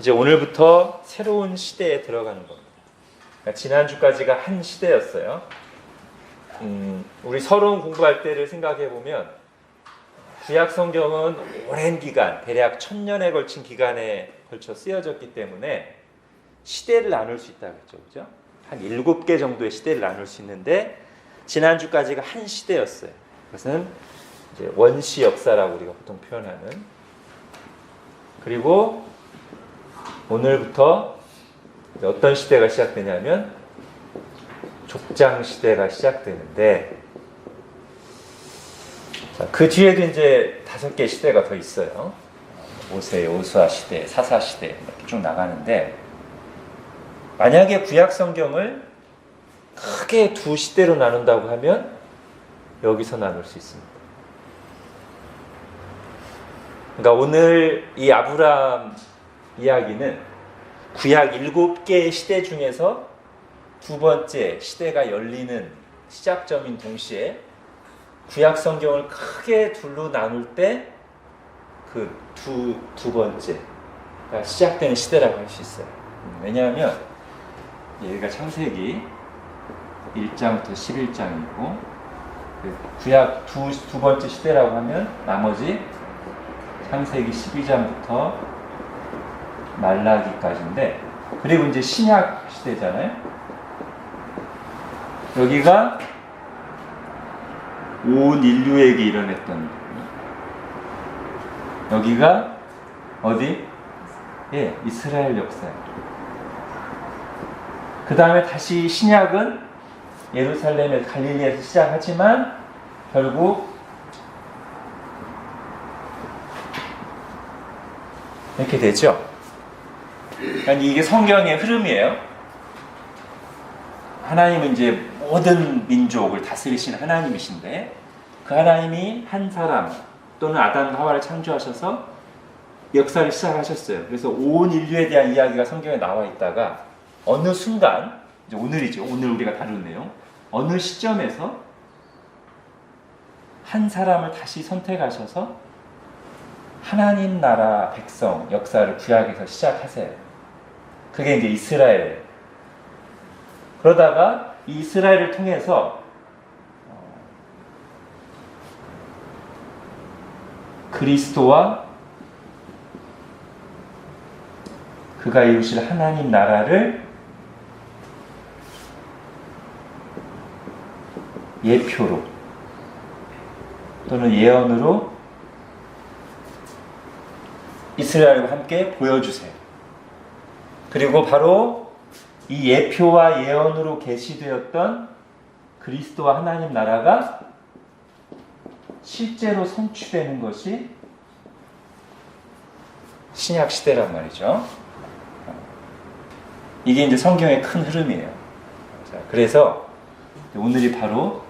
이제 오늘부터 새로운 시대에 들어가는 겁니다. 그러니까 지난주까지가 한 시대였어요. 우리 서론 공부할 때를 생각해 보면 구약 성경은 오랜 기간, 대략 1000년에 걸친 기간에 걸쳐 쓰여졌기 때문에 시대를 나눌 수 있다고 했죠. 그죠? 한 7개 정도의 시대를 나눌 수 있는데 지난주까지가 한 시대였어요. 그것은 이제 원시 역사라고 우리가 보통 표현하는. 그리고 오늘부터 어떤 시대가 시작되냐면 족장 시대가 시작되는데, 자, 그 뒤에도 이제 5개 시대가 더 있어요. 모세, 요수아 시대, 사사 시대 이렇게 쭉 나가는데, 만약에 구약 성경을 크게 두 시대로 나눈다고 하면 여기서 나눌 수 있습니다. 그러니까 오늘 이 아브라함 이야기는 구약 7개의 시대 중에서 두 번째 시대가 열리는 시작점인 동시에 구약 성경을 크게 둘로 나눌 때 그 두 번째가 시작되는 시대라고 할 수 있어요. 왜냐하면 여기가 창세기 1장부터 11장이고 구약 두 번째 시대라고 하면 나머지 창세기 12장부터 말라기까지인데, 그리고 이제 신약 시대잖아요. 여기가 온 인류에게 일어났던, 여기가 어디? 예, 이스라엘 역사예요. 그 다음에 다시 신약은 예루살렘의 갈릴리에서 시작하지만 결국 이렇게 되죠. 그러니까 이게 성경의 흐름이에요. 하나님은 이제 모든 민족을 다스리시는 하나님이신데, 그 하나님이 한 사람 또는 아담과 하와를 창조하셔서 역사를 시작하셨어요. 그래서 온 인류에 대한 이야기가 성경에 나와 있다가 어느 순간, 이제 오늘이죠. 오늘 우리가 다룬 내용. 어느 시점에서 한 사람을 다시 선택하셔서 하나님 나라 백성 역사를 구약에서 시작하세요. 그게 이제 이스라엘이에요. 그러다가 이 이스라엘을 통해서 그리스도와 그가 이루실 하나님 나라를 예표로 또는 예언으로 이스라엘과 함께 보여주세요. 그리고 바로 이 예표와 예언으로 계시되었던 그리스도와 하나님 나라가 실제로 성취되는 것이 신약 시대란 말이죠. 이게 이제 성경의 큰 흐름이에요. 자, 그래서 오늘이 바로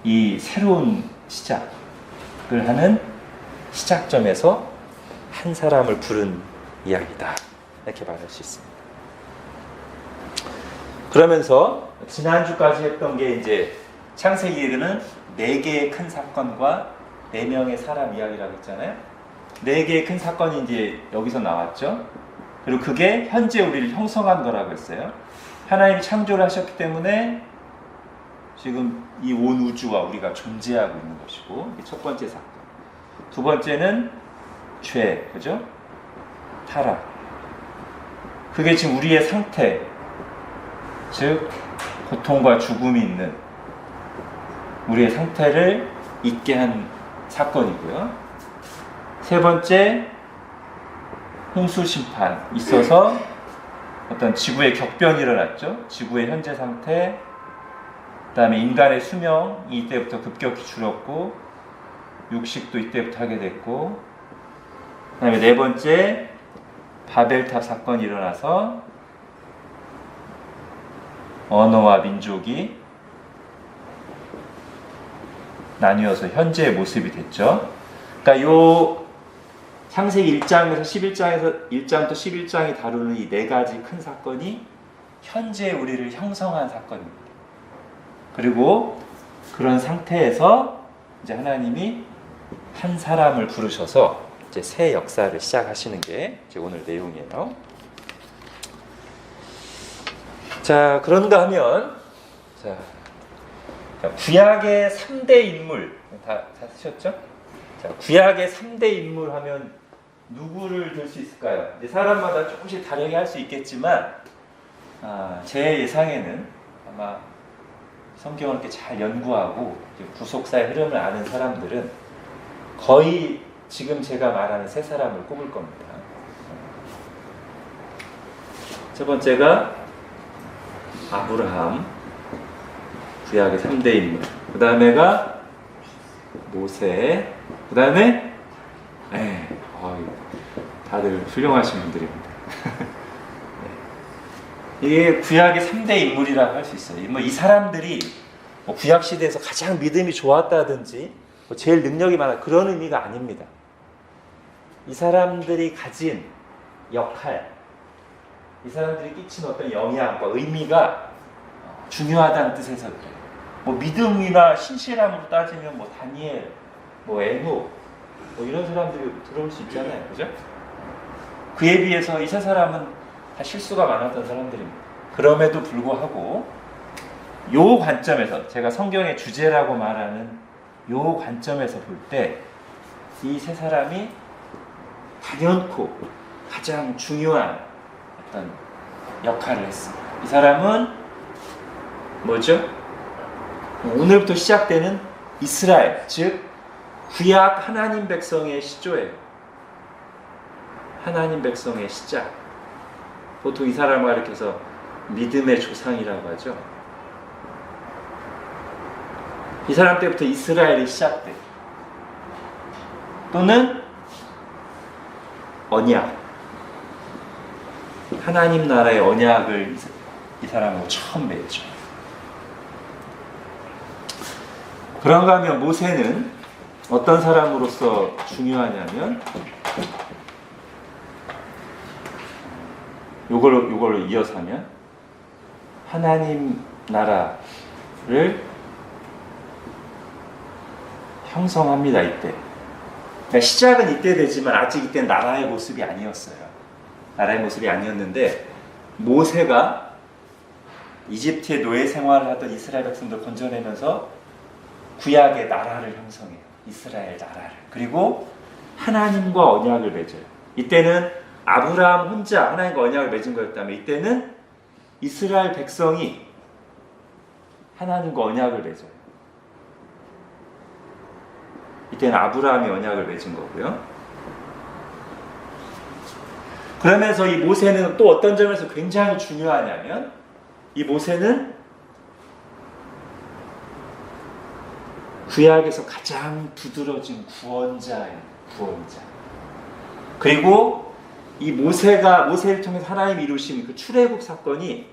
이 새로운 시작을 하는 시작점에서 한 사람을 부른 이야기다, 이렇게 말할 수 있습니다. 그러면서 지난주까지 했던 게 이제 창세기에는 4개의 큰 사건과 4명의 사람 이야기라고 했잖아요. 4개의 큰 사건이 이제 여기서 나왔죠. 그리고 그게 현재 우리를 형성한 거라고 했어요. 하나님이 창조를 하셨기 때문에 지금 이 온 우주와 우리가 존재하고 있는 것이고, 이게 첫 번째 사건. 두 번째는 죄, 그죠? 타락. 그게 지금 우리의 상태, 즉 고통과 죽음이 있는 우리의 상태를 있게 한 사건이고요. 세 번째, 홍수 심판 있어서 어떤 지구의 격변이 일어났죠. 지구의 현재 상태, 그 다음에 인간의 수명이 이때부터 급격히 줄었고 육식도 이때부터 하게 됐고, 그 다음에 네 번째, 바벨탑 사건이 일어나서 언어와 민족이 나뉘어서 현재의 모습이 됐죠. 그러니까 요 창세기 1장에서 1장부터 11장이 다루는 이 4가지 큰 사건이 현재 우리를 형성한 사건입니다. 그리고 그런 상태에서 이제 하나님이 한 사람을 부르셔서 이제 새 역사를 시작하시는 게 이제 오늘 내용이에요. 자, 그런가 하면 자, 구약의 3대 인물 다 쓰셨죠? 자, 구약의 3대 인물 하면 누구를 들 수 있을까요? 이제 사람마다 조금씩 다르게 할 수 있겠지만 제 예상에는 아마 성경을 이렇게 잘 연구하고 구속사의 흐름을 아는 사람들은 거의 지금 제가 말하는 세 사람을 꼽을 겁니다. 첫 번째가 아브라함, 구약의 3대 인물. 그 다음에가 모세. 그 다음에 다들 훌륭하신 분들입니다. 이게 구약의 3대 인물이라고 할 수 있어요. 이 사람들이 구약 시대에서 가장 믿음이 좋았다든지 제일 능력이 많아 그런 의미가 아닙니다. 이 사람들이 가진 역할, 이 사람들이 끼친 어떤 영향과 의미가 중요하다는 뜻에서 그래요. 믿음이나 신실함으로 따지면 다니엘, 에녹 이런 사람들이 들어올 수 있잖아요, 그죠? 그에 비해서 이 세 사람은 다 실수가 많았던 사람들입니다. 그럼에도 불구하고 요 관점에서 제가 성경의 주제라고 말하는 요 관점에서 볼 때 이 세 사람이 단연코 가장 중요한 어떤 역할을 했습니다. 이 사람은 뭐죠? 오늘부터 시작되는 이스라엘, 즉 구약 하나님 백성의 시조예요. 하나님 백성의 시작. 보통 이 사람을 가리켜서 믿음의 조상이라고 하죠. 이 사람 때부터 이스라엘이 시작돼. 또는 언약. 하나님 나라의 언약을 이 사람하고 처음 맺죠. 그런가 하면 모세는 어떤 사람으로서 중요하냐면 요걸로 이어서 하면 하나님 나라를 형성합니다. 이때. 그러니까 시작은 이때 되지만 아직 이때는 나라의 모습이 아니었어요. 나라의 모습이 아니었는데 모세가 이집트의 노예 생활을 하던 이스라엘 백성들 건져내면서 구약의 나라를 형성해요. 이스라엘 나라를. 그리고 하나님과 언약을 맺어요. 이때는 아브라함 혼자 하나님과 언약을 맺은 거였다면 이때는 이스라엘 백성이 하나님과 언약을 맺어요. 이때는 아브라함이 언약을 맺은 거고요. 그러면서 이 모세는 또 어떤 점에서 굉장히 중요하냐면 이 모세는 구약에서 가장 두드러진 구원자예요. 구원자. 그리고 이 모세를 통해서 하나님이 이루신 그 출애굽 사건이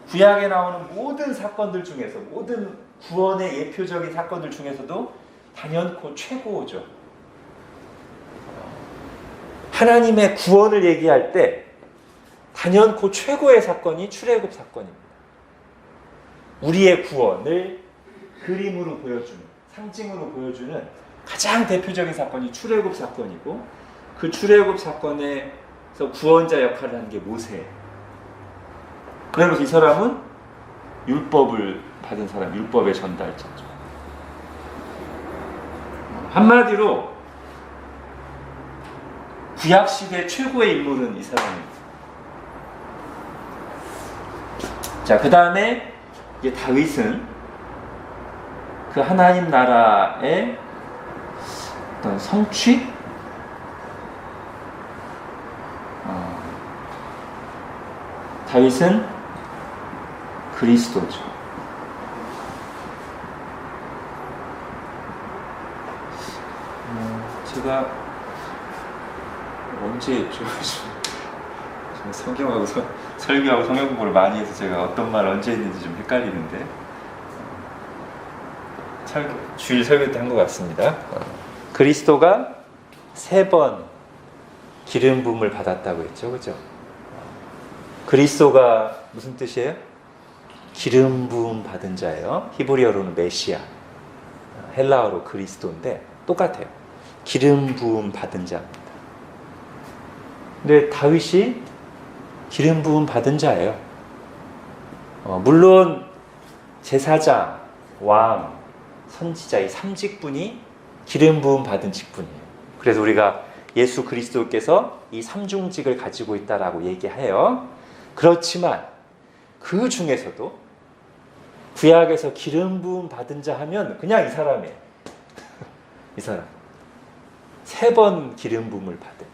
구약에 나오는 모든 사건들 중에서 모든 구원의 예표적인 사건들 중에서도 단연코 최고죠. 하나님의 구원을 얘기할 때 단연코 최고의 사건이 출애굽 사건입니다. 우리의 구원을 그림으로 보여주는, 상징으로 보여주는 가장 대표적인 사건이 출애굽 사건이고 그 출애굽 사건에서 구원자 역할을 하는 게 모세예요. 그러면서 이 사람은 율법을 받은 사람, 율법의 전달자죠. 한마디로 구약시대 최고의 인물은 이 사람입니다. 자, 그 다음에 이제 다윗은 그 하나님 나라의 어떤 성취? 다윗은 그리스도죠. 제가 언제 했죠? 제가 성경하고 설교하고 성경 공부를 많이 해서 제가 어떤 말 언제 했는지 좀 헷갈리는데 주일 설교 때 한 것 같습니다. 그리스도가 3번 기름 부음을 받았다고 했죠, 그죠? 그리스도가 무슨 뜻이에요? 기름 부음 받은 자예요. 히브리어로는 메시아, 헬라어로 그리스도인데 똑같아요. 기름 부음 받은 자입니다. 근데 다윗이 기름 부음 받은 자예요. 물론 제사장, 왕, 선지자 이 3직분이 기름 부음 받은 직분이에요. 그래서 우리가 예수 그리스도께서 이 삼중직을 가지고 있다라고 얘기해요. 그렇지만 그 중에서도 구약에서 기름 부음 받은 자 하면 그냥 이 사람이에요. 이 사람. 3번 기름 부음을 받은.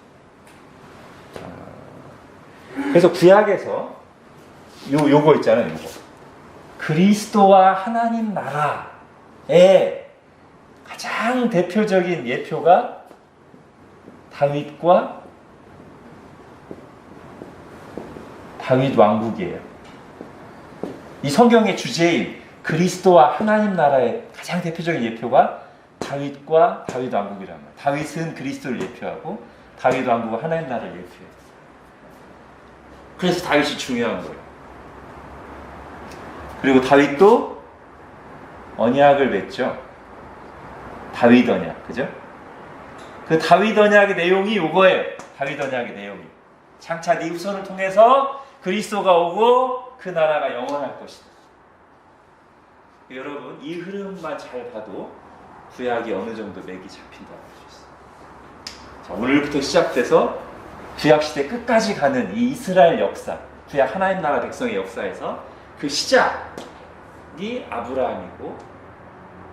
그래서 구약에서 요거 있잖아요. 요거. 그리스도와 하나님 나라의 가장 대표적인 예표가 다윗 왕국이에요. 이 성경의 주제인 그리스도와 하나님 나라의 가장 대표적인 예표가 다윗과 다윗 왕국이란 말이에요. 다윗은 그리스도를 예표하고 다윗 왕국은 하나님 나라를 예표해요. 그래서 다윗이 중요한 거예요. 그리고 다윗도 언약을 맺죠. 다윗 언약, 그죠? 그 다윗 언약의 내용이 이거예요. 다윗 언약의 내용이. 장차 네 후손을 통해서 그리스도가 오고 그 나라가 영원할 것이다. 여러분, 이 흐름만 잘 봐도 구약이 어느 정도 맥이 잡힌다고 할 수 있어요. 자, 오늘부터 시작돼서 구약 시대 끝까지 가는 이 이스라엘 역사, 구약 하나님 나라 백성의 역사에서 그 시작이 아브라함이고,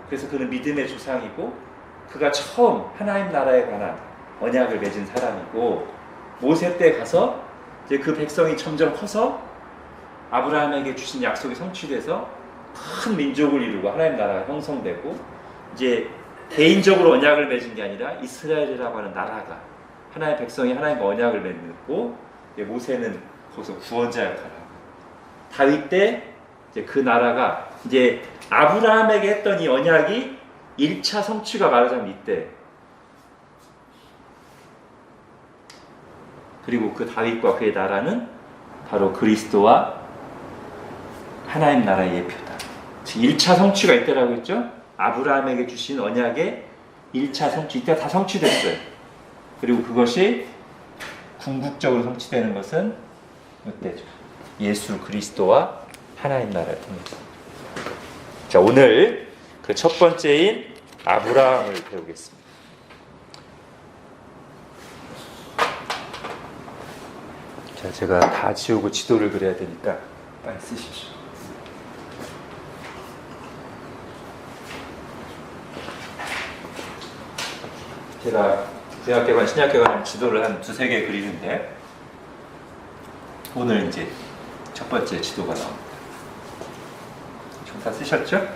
그래서 그는 믿음의 조상이고, 그가 처음 하나님 나라에 관한 언약을 맺은 사람이고, 모세 때 가서 이제 그 백성이 점점 커서 아브라함에게 주신 약속이 성취돼서 큰 민족을 이루고 하나님 나라가 형성되고, 이제 개인적으로 언약을 맺은 게 아니라 이스라엘이라고 하는 나라가 하나님의 백성이 하나님과 언약을 맺고, 모세는 거기서 구원자 역할을 하고, 다윗 때 이제 그 나라가 이제 아브라함에게 했던 이 언약이 1차 성취가 말하자면 이때. 그리고 그 다윗과 그의 나라는 바로 그리스도와 하나님 나라의 예표다. 즉 1차 성취가 이때라고 했죠. 아브라함에게 주신 언약의 1차 성취, 이때 다 성취됐어요. 그리고 그것이 궁극적으로 성취되는 것은 이때죠. 예수 그리스도와 하나님 나라를 통해서. 자, 오늘 그 첫 번째인 아브라함을 배우겠습니다. 자, 제가 다 지우고 지도를 그려야 되니까 빨리 쓰십시오. 제가 구약계관, 신약계관 지도를 한 2-3개 그리는데 오늘 이제 첫 번째 지도가 나옵니다. 다 쓰셨죠?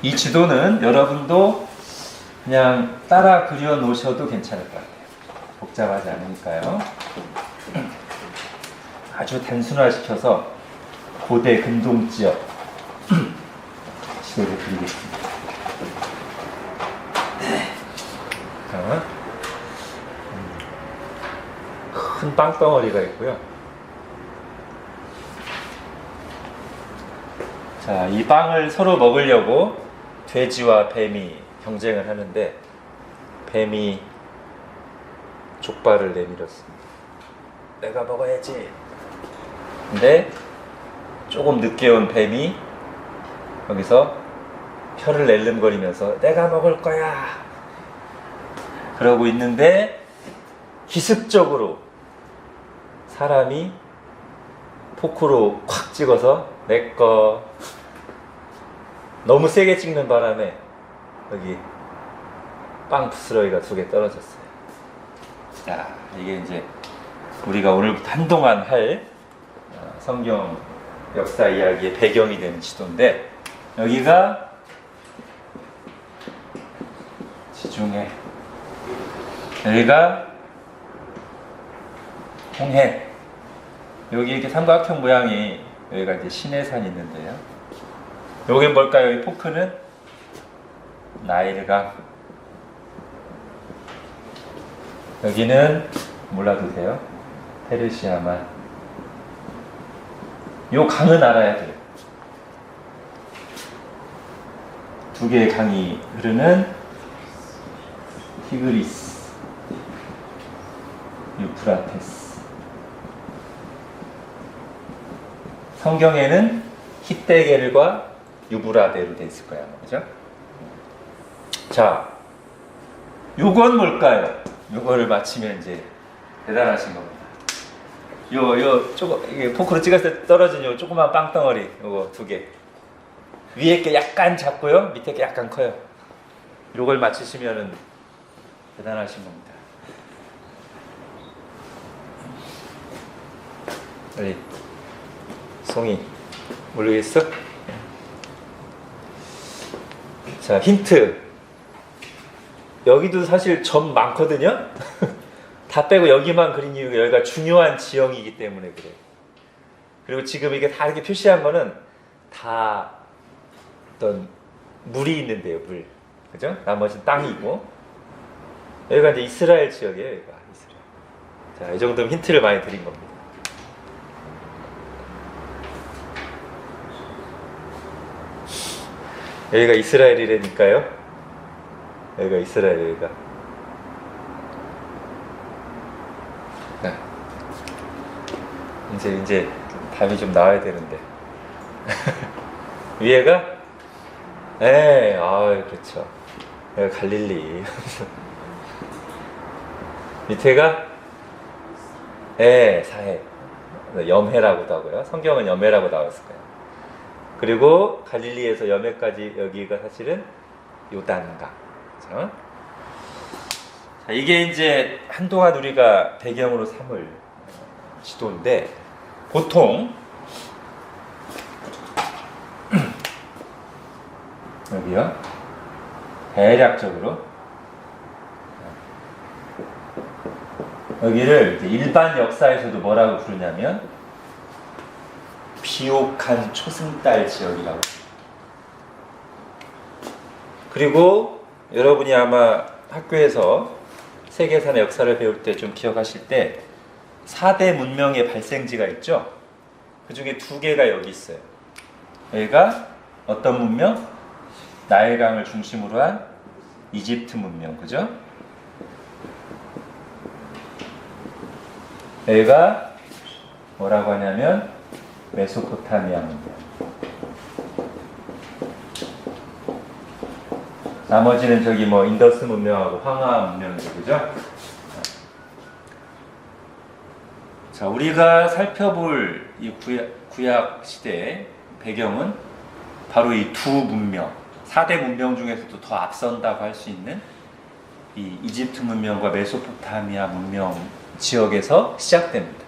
이 지도는 여러분도 그냥 따라 그려 놓으셔도 괜찮을 것 같아요. 복잡하지 않으니까요. 아주 단순화시켜서 고대 근동지역 지도를 그리겠습니다. 자, 큰 빵덩어리가 있고요. 자, 이 빵을 서로 먹으려고 돼지와 뱀이 경쟁을 하는데 뱀이 족발을 내밀었습니다. 내가 먹어야지. 근데 조금 늦게 온 뱀이 여기서 혀를 낼름거리면서 내가 먹을 거야 그러고 있는데 기습적으로 사람이 포크로 콱 찍어서 내꺼. 너무 세게 찍는 바람에 여기 빵 부스러기가 2개 떨어졌어요. 자, 이게 이제 우리가 오늘부터 한동안 할 성경 역사 이야기의 배경이 되는 지도인데, 여기가 지중해, 여기가 홍해, 여기 이렇게 삼각형 모양이 여기가 이제 시내산이 있는데요. 여기 뭘까요? 이 포크는 나일강. 여기는 몰라도 돼요. 페르시아만. 요 강은 알아야 돼요. 2개의 강이 흐르는 티그리스, 유프라테스. 성경에는 힛데겔과 유브라데로 돼 있을 거야, 그죠? 자, 요건 뭘까요? 요거를 맞히면 이제 대단하신 겁니다. 조금 이게 포크로 찍었을 때 떨어진 요 조그만 빵덩어리 요거 2개. 위에 게 약간 작고요, 밑에 게 약간 커요. 요걸 맞히시면은 대단하신 겁니다. 우리 송이 모르겠어? 자, 힌트. 여기도 사실 점 많거든요. 다 빼고 여기만 그린 이유가 여기가 중요한 지형이기 때문에 그래요. 그리고 지금 이게 다 이렇게 표시한 거는 다 어떤 물이 있는데요, 물. 그죠? 나머지는 땅이고. 여기가 이제 이스라엘 지역이에요, 여기가. 이스라엘. 자, 이 정도면 힌트를 많이 드린 겁니다. 여기가 이스라엘이라니까요. 여기가 이스라엘, 여기가. 네. 이제 답이 좀 나와야 되는데. 위에가? 네, 그렇죠. 여기가 갈릴리. 밑에가? 네, 사해. 염해라고도 하고요. 성경은 염해라고 나왔을 거예요. 그리고 갈릴리에서 염해까지 여기가 사실은 요단강. 그렇죠? 자, 이게 이제 한동안 우리가 배경으로 삼을 지도인데 보통 여기요. 대략적으로 여기를 이제 일반 역사에서도 뭐라고 부르냐면 비옥한 초승달 지역이라고. 그리고 여러분이 아마 학교에서 세계사의 역사를 배울 때 좀 기억하실 때 4대 문명의 발생지가 있죠. 그 중에 2개가 여기 있어요. 여기가 어떤 문명? 나일강을 중심으로 한 이집트 문명, 그죠? 여기가 뭐라고 하냐면 메소포타미아 문명. 나머지는 저기 뭐 인더스 문명하고 황하 문명이죠, 그죠? 자, 우리가 살펴볼 이 구약 시대의 배경은 바로 이 2 문명, 4대 문명 중에서도 더 앞선다고 할 수 있는 이 이집트 문명과 메소포타미아 문명 지역에서 시작됩니다.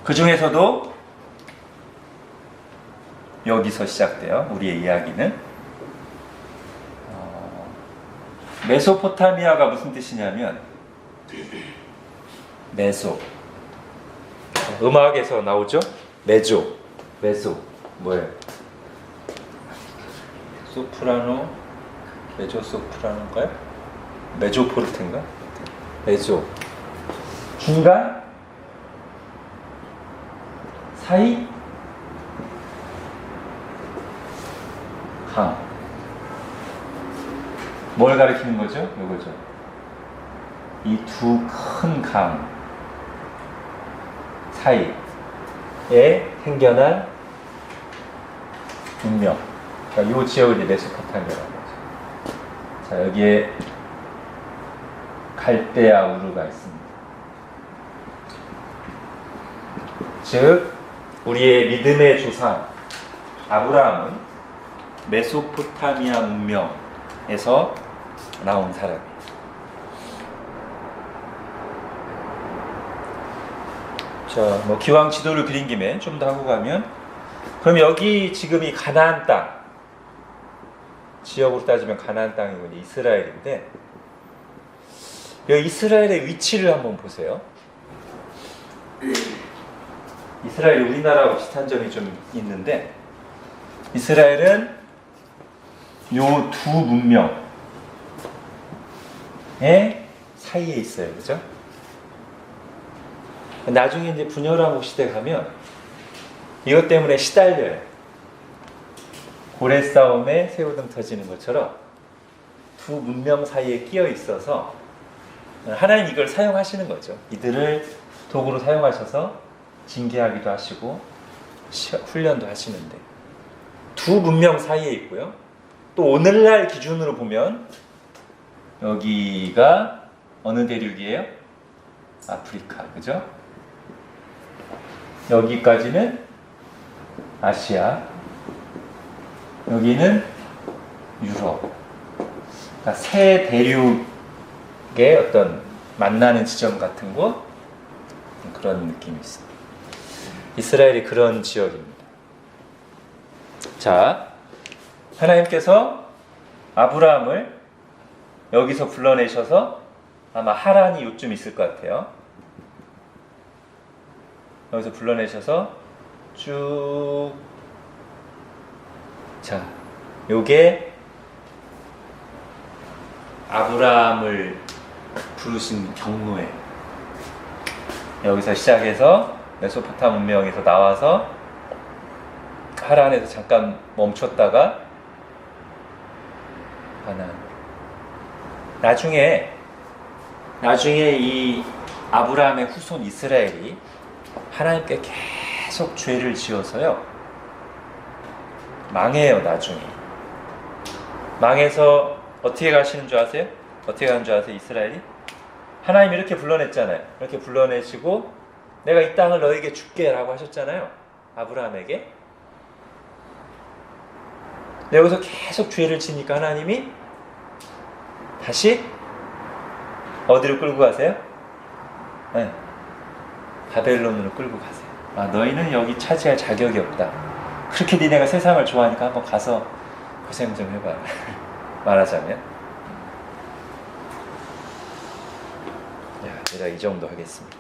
그 중에서도 여기서 시작돼요. 우리의 이야기는. 메소포타미아가 무슨 뜻이냐면 메소. 음악에서 나오죠? 메조. 뭐예요? 소프라노, 메조 소프라노인가요? 메조포르테인가? 메조. 중간? 사이? 강. 뭘 가리키는 거죠? 이거죠. 이 2 큰 강 사이에 생겨난 문명. 그러니까 이 지역을 이제 메소포타미아라고 하죠. 자, 여기에 갈대아 우르가 있습니다. 즉, 우리의 믿음의 조상 아브라함은 메소포타미아 문명에서 나온 사람이에요. 자, 뭐 기왕 지도를 그린 김에 좀 더 하고 가면, 그럼 여기 지금 이 가나안 땅, 지역으로 따지면 가나안 땅이고 이스라엘인데, 여기 이스라엘의 위치를 한번 보세요. 이스라엘이 우리나라하고 비슷한 점이 좀 있는데, 이스라엘은 요 2 문명의 사이에 있어요. 그죠? 나중에 이제 분열왕국 시대 가면 이것 때문에 시달려요. 고래 싸움에 새우등 터지는 것처럼 2 문명 사이에 끼어 있어서 하나님 이걸 사용하시는 거죠. 이들을 도구로 사용하셔서 징계하기도 하시고 훈련도 하시는데 두 문명 사이에 있고요. 또 오늘날 기준으로 보면 여기가 어느 대륙이에요? 아프리카, 그죠? 여기까지는 아시아, 여기는 유럽. 그러니까 세 대륙의 어떤 만나는 지점 같은 곳, 그런 느낌이 있어요. 이스라엘이 그런 지역입니다. 자, 하나님께서 아브라함을 여기서 불러내셔서 아마 하란이 요쯤 있을 것 같아요. 여기서 불러내셔서 쭉, 자, 요게 아브라함을 부르신 경로예요. 여기서 시작해서 메소포타미아 문명에서 나와서 하란에서 잠깐 멈췄다가 가나안. 나중에 이 아브라함의 후손 이스라엘이 하나님께 계속 죄를 지어서요 망해요. 나중에 망해서 어떻게 가시는 줄 아세요? 어떻게 가는 줄 아세요? 이스라엘이 하나님 이렇게 불러냈잖아요. 이렇게 불러내시고 내가 이 땅을 너에게 줄게 라고 하셨잖아요. 아브라함에게. 여기서 계속 죄를 지니까 하나님이 다시 어디로 끌고 가세요? 네. 바벨론으로 끌고 가세요. 아, 너희는 여기 차지할 자격이 없다. 그렇게 니네가 세상을 좋아하니까 한번 가서 고생 좀 해봐. 말하자면. 야, 제가 이 정도 하겠습니다.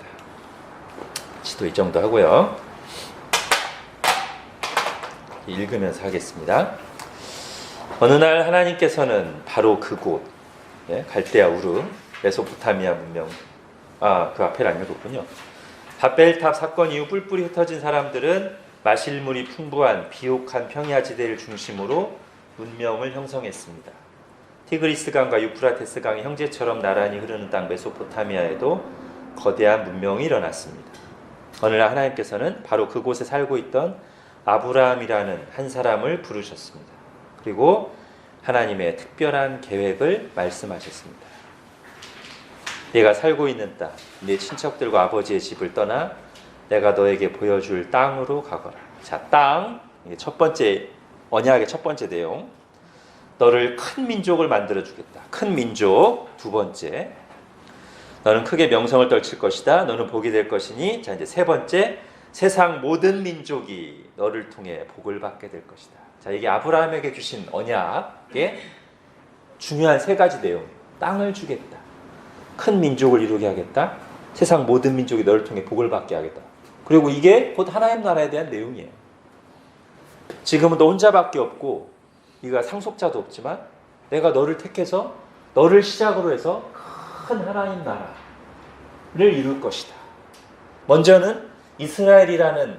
지도 이 정도 하고요. 읽으면서 하겠습니다. 어느 날 하나님께서는 바로 그곳, 갈대아 우르, 메소포타미아 문명, 그 앞에를 안 읽었군요. 바벨탑 사건 이후 뿔뿔이 흩어진 사람들은 마실 물이 풍부한 비옥한 평야지대를 중심으로 문명을 형성했습니다. 티그리스 강과 유프라테스 강이 형제처럼 나란히 흐르는 땅 메소포타미아에도 거대한 문명이 일어났습니다. 어느 날 하나님께서는 바로 그곳에 살고 있던 아브라함이라는 한 사람을 부르셨습니다. 그리고 하나님의 특별한 계획을 말씀하셨습니다. 네가 살고 있는 땅, 네 친척들과 아버지의 집을 떠나 내가 너에게 보여줄 땅으로 가거라. 자, 땅, 이게 첫 번째 언약의 첫 번째 내용. 너를 큰 민족을 만들어 주겠다. 큰 민족. 두 번째, 너는 크게 명성을 떨칠 것이다. 너는 복이 될 것이니. 자, 이제 세 번째, 세상 모든 민족이 너를 통해 복을 받게 될 것이다. 자, 이게 아브라함에게 주신 언약의 중요한 세 가지 내용. 땅을 주겠다. 큰 민족을 이루게 하겠다. 세상 모든 민족이 너를 통해 복을 받게 하겠다. 그리고 이게 곧 하나님 나라에 대한 내용이에요. 지금은 너 혼자밖에 없고 네가 상속자도 없지만 내가 너를 택해서 너를 시작으로 해서 큰 하나님 나라를 이룰 것이다. 먼저는 이스라엘이라는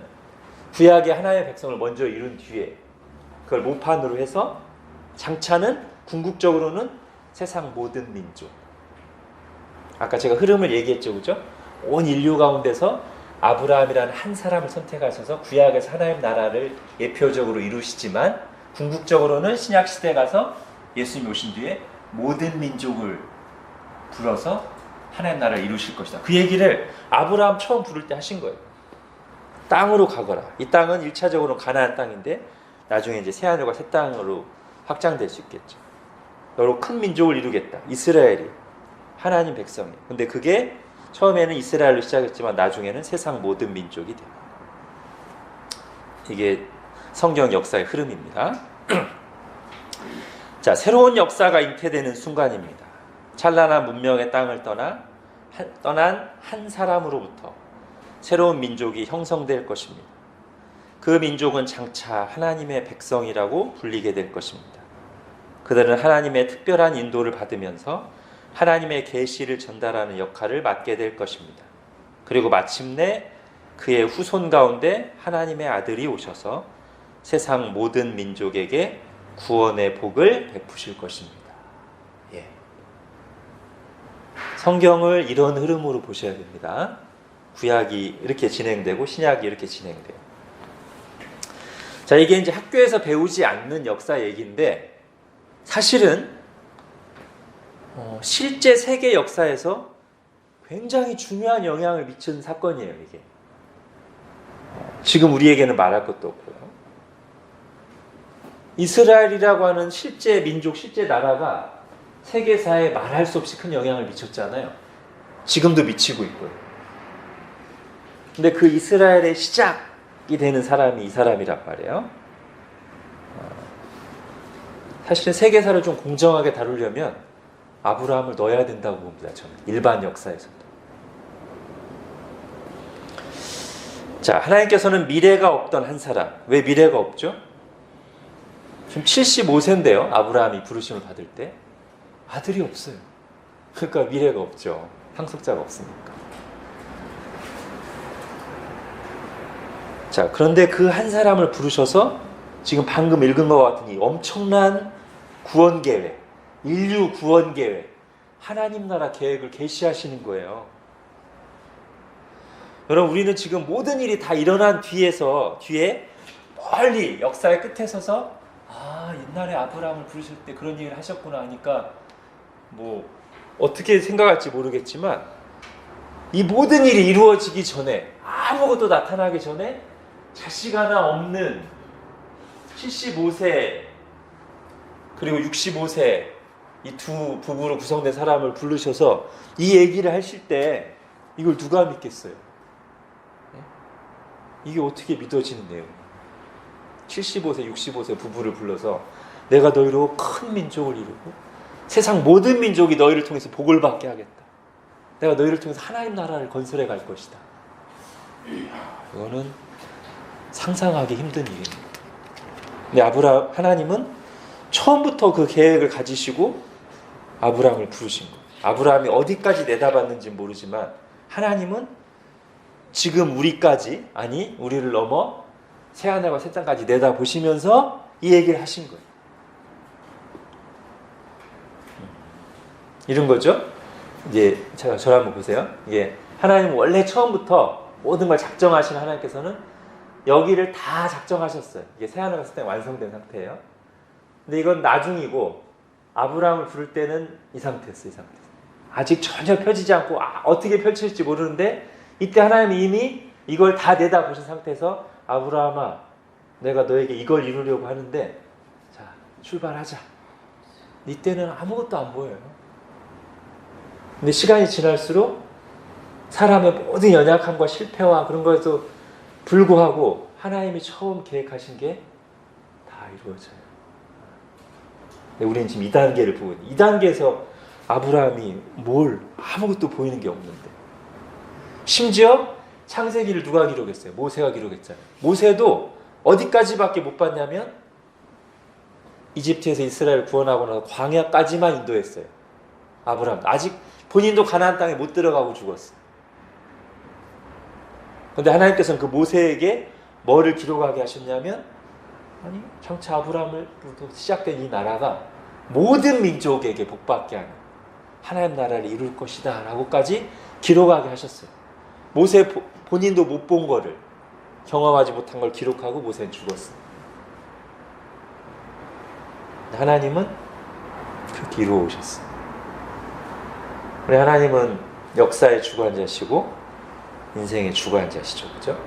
구약의 하나님의 백성을 먼저 이룬 뒤에 그걸 모판으로 해서 장차는 궁극적으로는 세상 모든 민족. 아까 제가 흐름을 얘기했죠, 그죠? 온 인류 가운데서 아브라함이라는 한 사람을 선택하셔서 구약에서 하나님 나라를 예표적으로 이루시지만 궁극적으로는 신약 시대에 가서 예수님 오신 뒤에 모든 민족을 불어서 하나님 나라를 이루실 것이다. 그 얘기를 아브라함 처음 부를 때 하신 거예요. 땅으로 가거라. 이 땅은 1차적으로 가나안 땅인데 나중에 이제 새 하늘과 새 땅으로 확장될 수 있겠죠. 너로 큰 민족을 이루겠다. 이스라엘이 하나님 백성이. 근데 그게 처음에는 이스라엘로 시작했지만 나중에는 세상 모든 민족이 돼요. 이게 성경 역사의 흐름입니다. 자, 새로운 역사가 잉태되는 순간입니다. 찬란한 문명의 땅을 떠난 한 사람으로부터 새로운 민족이 형성될 것입니다. 그 민족은 장차 하나님의 백성이라고 불리게 될 것입니다. 그들은 하나님의 특별한 인도를 받으면서 하나님의 계시를 전달하는 역할을 맡게 될 것입니다. 그리고 마침내 그의 후손 가운데 하나님의 아들이 오셔서 세상 모든 민족에게 구원의 복을 베푸실 것입니다. 예. 성경을 이런 흐름으로 보셔야 됩니다. 구약이 이렇게 진행되고 신약이 이렇게 진행돼요. 자, 이게 이제 학교에서 배우지 않는 역사 얘기인데 사실은 실제 세계 역사에서 굉장히 중요한 영향을 미치는 사건이에요, 이게. 지금 우리에게는 말할 것도 없고요. 이스라엘이라고 하는 실제 민족, 실제 나라가 세계사에 말할 수 없이 큰 영향을 미쳤잖아요. 지금도 미치고 있고요. 근데 그 이스라엘의 시작이 되는 사람이 이 사람이란 말이에요. 사실은 세계사를 좀 공정하게 다루려면 아브라함을 넣어야 된다고 봅니다. 저는 일반 역사에서도. 자, 하나님께서는 미래가 없던 한 사람. 왜 미래가 없죠? 지금 75세인데요. 아브라함이 부르심을 받을 때 아들이 없어요. 그러니까 미래가 없죠. 상속자가 없으니까. 자, 그런데 그 한 사람을 부르셔서 지금 방금 읽은 것과 같은 이 엄청난 구원 계획, 인류 구원 계획, 하나님 나라 계획을 계시하시는 거예요. 여러분, 우리는 지금 모든 일이 다 일어난 뒤에 멀리 역사의 끝에 서서 옛날에 아브라함을 부르실 때 그런 얘기를 하셨구나 하니까 뭐 어떻게 생각할지 모르겠지만 이 모든 일이 이루어지기 전에, 아무것도 나타나기 전에 자식 하나 없는 75세 그리고 65세 이 두 부부로 구성된 사람을 부르셔서 이 얘기를 하실 때 이걸 누가 믿겠어요? 이게 어떻게 믿어지는 내용이에요? 75세, 65세 부부를 불러서 내가 너희로 큰 민족을 이루고 세상 모든 민족이 너희를 통해서 복을 받게 하겠다. 내가 너희를 통해서 하나님 나라를 건설해 갈 것이다. 이거는 상상하기 힘든 일입니다. 근데 하나님은 처음부터 그 계획을 가지시고 아브라함을 부르신 거예요. 아브라함이 어디까지 내다봤는지 모르지만 하나님은 지금 우리까지, 아니 우리를 넘어 새하늘과 새 땅까지 내다보시면서 이 얘기를 하신 거예요. 이런 거죠. 이제 저를 한번 보세요. 이게 하나님은 원래 처음부터 모든 걸 작정하신 하나님께서는 여기를 다 작정하셨어요. 이게 새하늘과 새 땅이 완성된 상태예요. 근데 이건 나중이고 아브라함을 부를 때는 이 상태였어요. 이 상태였어요. 아직 전혀 펴지지 않고 어떻게 펼쳐질지 모르는데 이때 하나님이 이미 이걸 다 내다보신 상태에서 아브라함아, 내가 너에게 이걸 이루려고 하는데 자, 출발하자. 이때는 아무것도 안 보여요. 근데 시간이 지날수록 사람의 모든 연약함과 실패와 그런 것에도 불구하고 하나님이 처음 계획하신 게 다 이루어져요. 우리는 지금 2단계를 보고 있는데 2단계에서 아브라함이 아무것도 보이는 게 없는데 심지어 창세기를 누가 기록했어요? 모세가 기록했잖아요. 모세도 어디까지밖에 못 봤냐면 이집트에서 이스라엘을 구원하고 나서 광야까지만 인도했어요. 아브라함 아직 본인도 가나안 땅에 못 들어가고 죽었어요. 그런데 하나님께서는 그 모세에게 뭐를 기록하게 하셨냐면 장차 아브라함으로부터 시작된 이 나라가 모든 민족에게 복받게 하는 하나님 나라를 이룰 것이다 라고까지 기록하게 하셨어요. 모세 본인도 못 본 거를, 경험하지 못한 걸 기록하고 모세는 죽었어요. 하나님은 그렇게 이루어 오셨어요. 우리 하나님은 역사의 주관자시고 인생의 주관자시죠. 그죠?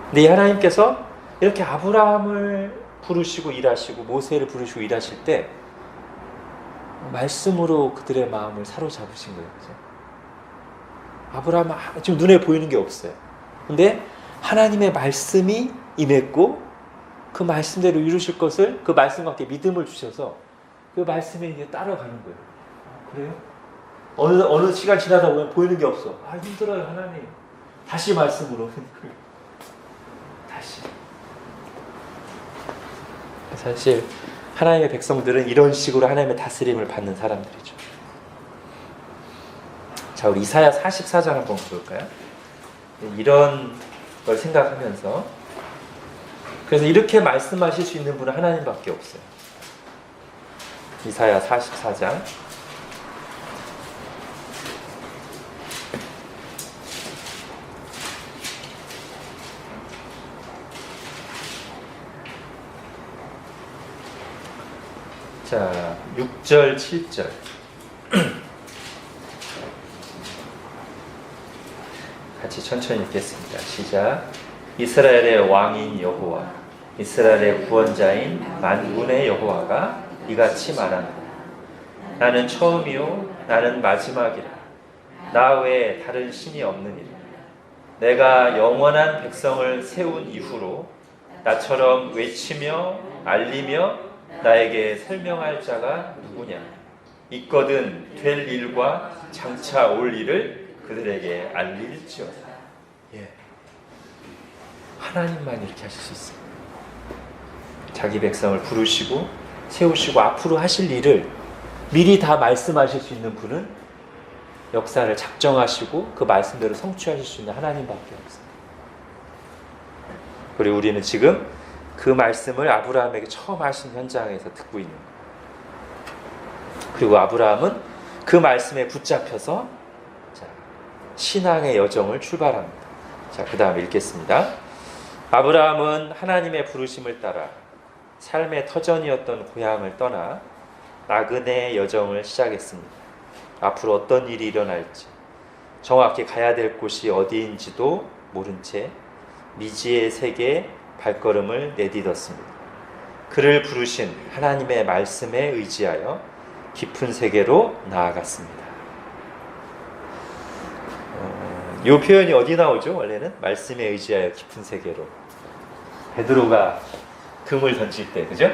근데 이 하나님께서 이렇게 아브라함을 부르시고 일하시고 모세를 부르시고 일하실 때 말씀으로 그들의 마음을 사로잡으신 거예요. 그죠? 아브라함은 지금 눈에 보이는 게 없어요. 근데 하나님의 말씀이 임했고 그 말씀대로 이루실 것을 그 말씀과 함께 믿음을 주셔서 그 말씀에 이제 따라가는 거예요. 그래요? 어느 시간 지나다 보면 보이는 게 없어. 힘들어요 하나님. 다시 말씀으로. 다시. 사실 하나님의 백성들은 이런 식으로 하나님의 다스림을 받는 사람들이죠. 자, 우리 이사야 44장 한번 볼까요? 이런 걸 생각하면서 그래서 이렇게 말씀하실 수 있는 분은 하나님밖에 없어요. 이사야 44장 자, 6절, 7절. 같이 천천히 읽겠습니다. 시작. 이스라엘의 왕인 여호와, 이스라엘의 구원자인 만군의 여호와가 이같이 말한다. 나는 처음이요 나는 마지막이라. 나 외에 다른 신이 없느니라. 내가 영원한 백성을 세운 이후로 나처럼 외치며 알리며 나에게 설명할 자가 누구냐. 있거든 될 일과 장차 올 일을 그들에게 알릴지어다. 예. 하나님만 이렇게 하실 수 있어요. 자기 백성을 부르시고 세우시고 앞으로 하실 일을 미리 다 말씀하실 수 있는 분은 역사를 작정하시고 그 말씀대로 성취하실 수 있는 하나님밖에 없어요. 그리고 우리는 지금 그 말씀을 아브라함에게 처음 하신 현장에서 듣고 있는 거예요. 그리고 아브라함은 그 말씀에 붙잡혀서 신앙의 여정을 출발합니다. 자, 그 다음 읽겠습니다. 아브라함은 하나님의 부르심을 따라 삶의 터전이었던 고향을 떠나 나그네의 여정을 시작했습니다. 앞으로 어떤 일이 일어날지, 정확히 가야 될 곳이 어디인지도 모른 채 미지의 세계에 발걸음을 내딛었습니다. 그를 부르신 하나님의 말씀에 의지하여 깊은 세계로 나아갔습니다. 이 표현이 어디 나오죠? 원래는 말씀에 의지하여 깊은 세계로. 베드로가 금을 던질 때, 그죠?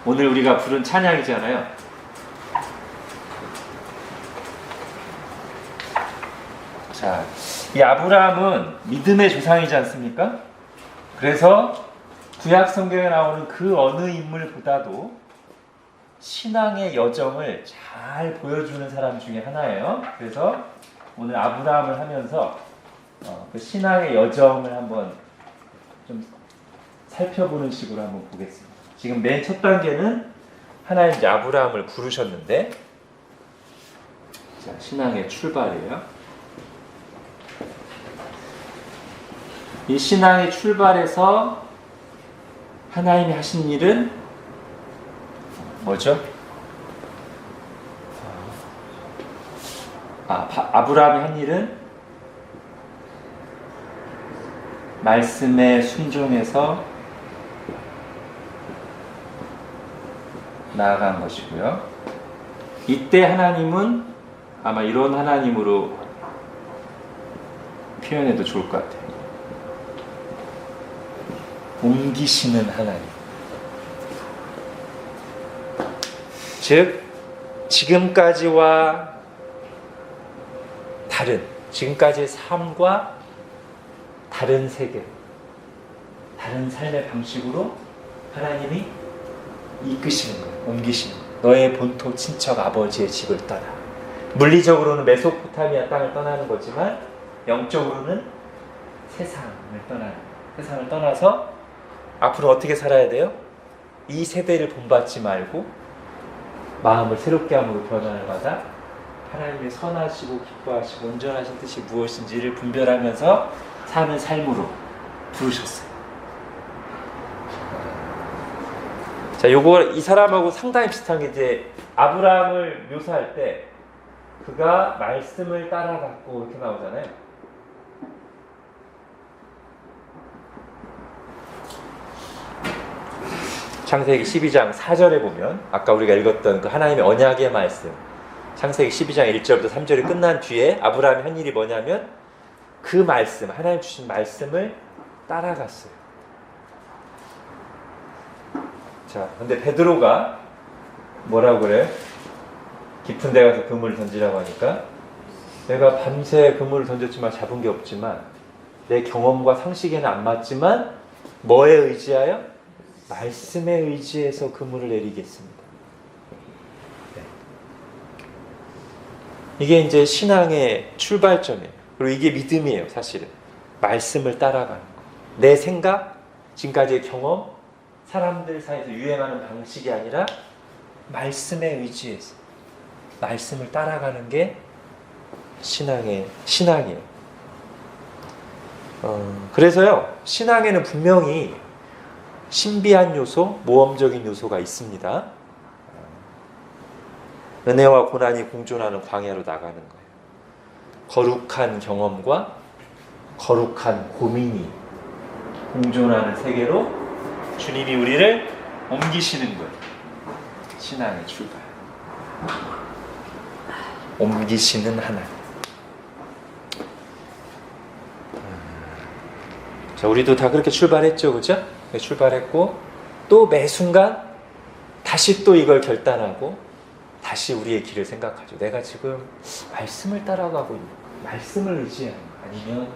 오늘 우리가 부른 찬양이잖아요. 자, 이 아브라함은 믿음의 조상이지 않습니까? 그래서 구약 성경에 나오는 그 어느 인물보다도 신앙의 여정을 잘 보여주는 사람 중에 하나예요. 그래서 오늘 아브라함을 하면서 그 신앙의 여정을 한번 좀 살펴보는 식으로 한번 보겠습니다. 지금 맨 첫 단계는 하나님 이제 아브라함을 부르셨는데, 자, 신앙의 출발이에요. 이 신앙의 출발에서 하나님이 하신 일은 뭐죠? 아브라함이 한 일은 말씀에 순종해서 나아간 것이고요. 이때 하나님은 아마 이런 하나님으로 표현해도 좋을 것 같아요. 옮기시는 하나님. 즉 지금까지와 다른, 지금까지의 삶과 다른 세계, 다른 삶의 방식으로 하나님이 이끄시는 거예요. 옮기시는 거예요. 너의 본토 친척 아버지의 집을 떠나. 물리적으로는 메소포타미아 땅을 떠나는 거지만 영적으로는 세상을 떠나는 거예요. 세상을 떠나서 앞으로 어떻게 살아야 돼요? 이 세대를 본받지 말고 마음을 새롭게 함으로 변화를 받아 하나님의 선하시고 기뻐하시고 온전하신 뜻이 무엇인지를 분별하면서 사는 삶으로 부르셨어요. 자, 요거 이 사람하고 상당히 비슷한 게 이제 아브라함을 묘사할 때 그가 말씀을 따라갔고 이렇게 나오잖아요. 창세기 12장 4절에 보면 아까 우리가 읽었던 그 하나님의 언약의 말씀, 창세기 12장 1절부터 3절이 끝난 뒤에 아브라함이 한 일이 뭐냐면 그 말씀, 하나님 주신 말씀을 따라갔어요. 자, 근데 베드로가 뭐라고 그래요? 깊은 데 가서 그물을 던지라고 하니까 내가 밤새 그물을 던졌지만 잡은 게 없지만 내 경험과 상식에는 안 맞지만 뭐에 의지하여? 말씀에 의지해서 그물을 내리겠습니다. 네. 이게 이제 신앙의 출발점이에요. 그리고 이게 믿음이에요, 사실은. 말씀을 따라가는 거. 내 생각, 지금까지의 경험, 사람들 사이에서 유행하는 방식이 아니라 말씀에 의지해서 말씀을 따라가는 게 신앙이에요. 그래서요, 신앙에는 분명히 신비한 요소, 모험적인 요소가 있습니다. 은혜와 고난이 공존하는 광야로 나가는 거예요. 거룩한 경험과 거룩한 고민이 공존하는 세계로 주님이 우리를 옮기시는 거예요. 신앙의 출발. 옮기시는 하나님. 자, 우리도 다 그렇게 출발했죠, 그죠? 출발했고 또 매 순간 다시 또 이걸 결단하고 다시 우리의 길을 생각하죠. 내가 지금 말씀을 따라가고 있는, 말씀을 의지하는 거 아니면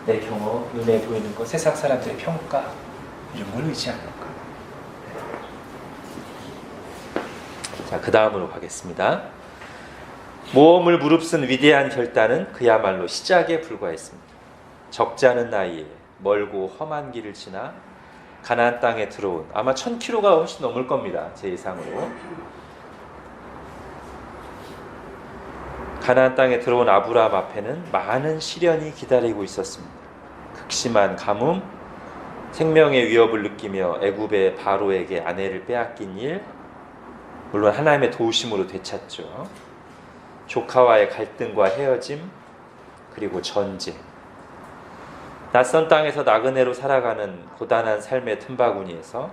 내 경험, 눈에 보이는 거, 세상 사람들의 평가 이런 걸 의지하는 거. 자, 그 다음으로 가겠습니다. 모험을 무릅쓴 위대한 결단은 그야말로 시작에 불과했습니다. 적지 않은 나이에 멀고 험한 길을 지나 가나안 땅에 들어온, 아마 1000km가 훨씬 넘을 겁니다. 제 예상으로. 가나안 땅에 들어온 아브라함 앞에는 많은 시련이 기다리고 있었습니다. 극심한 가뭄, 생명의 위협을 느끼며 애굽의 바로에게 아내를 빼앗긴 일, 물론 하나님의 도우심으로 되찾죠. 조카와의 갈등과 헤어짐, 그리고 전쟁. 낯선 땅에서 나그네로 살아가는 고단한 삶의 틈바구니에서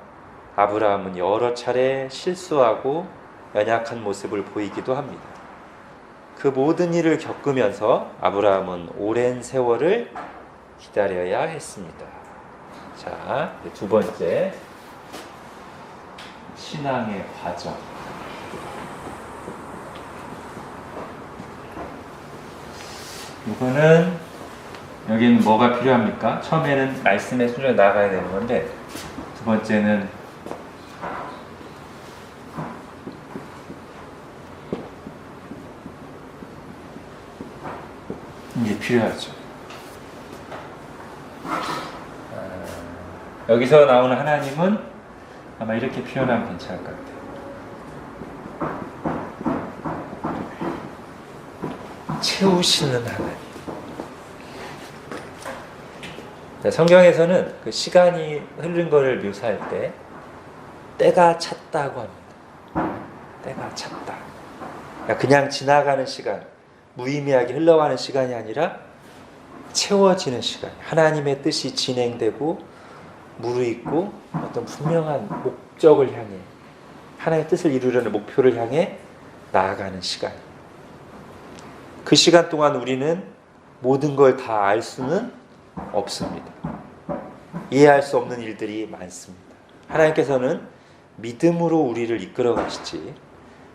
아브라함은 여러 차례 실수하고 연약한 모습을 보이기도 합니다. 그 모든 일을 겪으면서 아브라함은 오랜 세월을 기다려야 했습니다. 자, 두 번째, 신앙의 과정. 이거는 여기는 뭐가 필요합니까? 처음에는 말씀의 순서로 나가야 되는 건데, 두 번째는 이게 필요하죠. 여기서 나오는 하나님은 아마 이렇게 표현하면 괜찮을 것 같아요. 채우시는 하나님. 성경에서는 그 시간이 흐른 것을 묘사할 때 때가 찼다고 합니다. 때가 찼다. 그냥 지나가는 시간, 무의미하게 흘러가는 시간이 아니라 채워지는 시간. 하나님의 뜻이 진행되고 무르익고 어떤 분명한 목적을 향해, 하나님의 뜻을 이루려는 목표를 향해 나아가는 시간. 그 시간 동안 우리는 모든 걸 다 알 수는 없습니다. 이해할 수 없는 일들이 많습니다. 하나님께서는 믿음으로 우리를 이끌어 가시지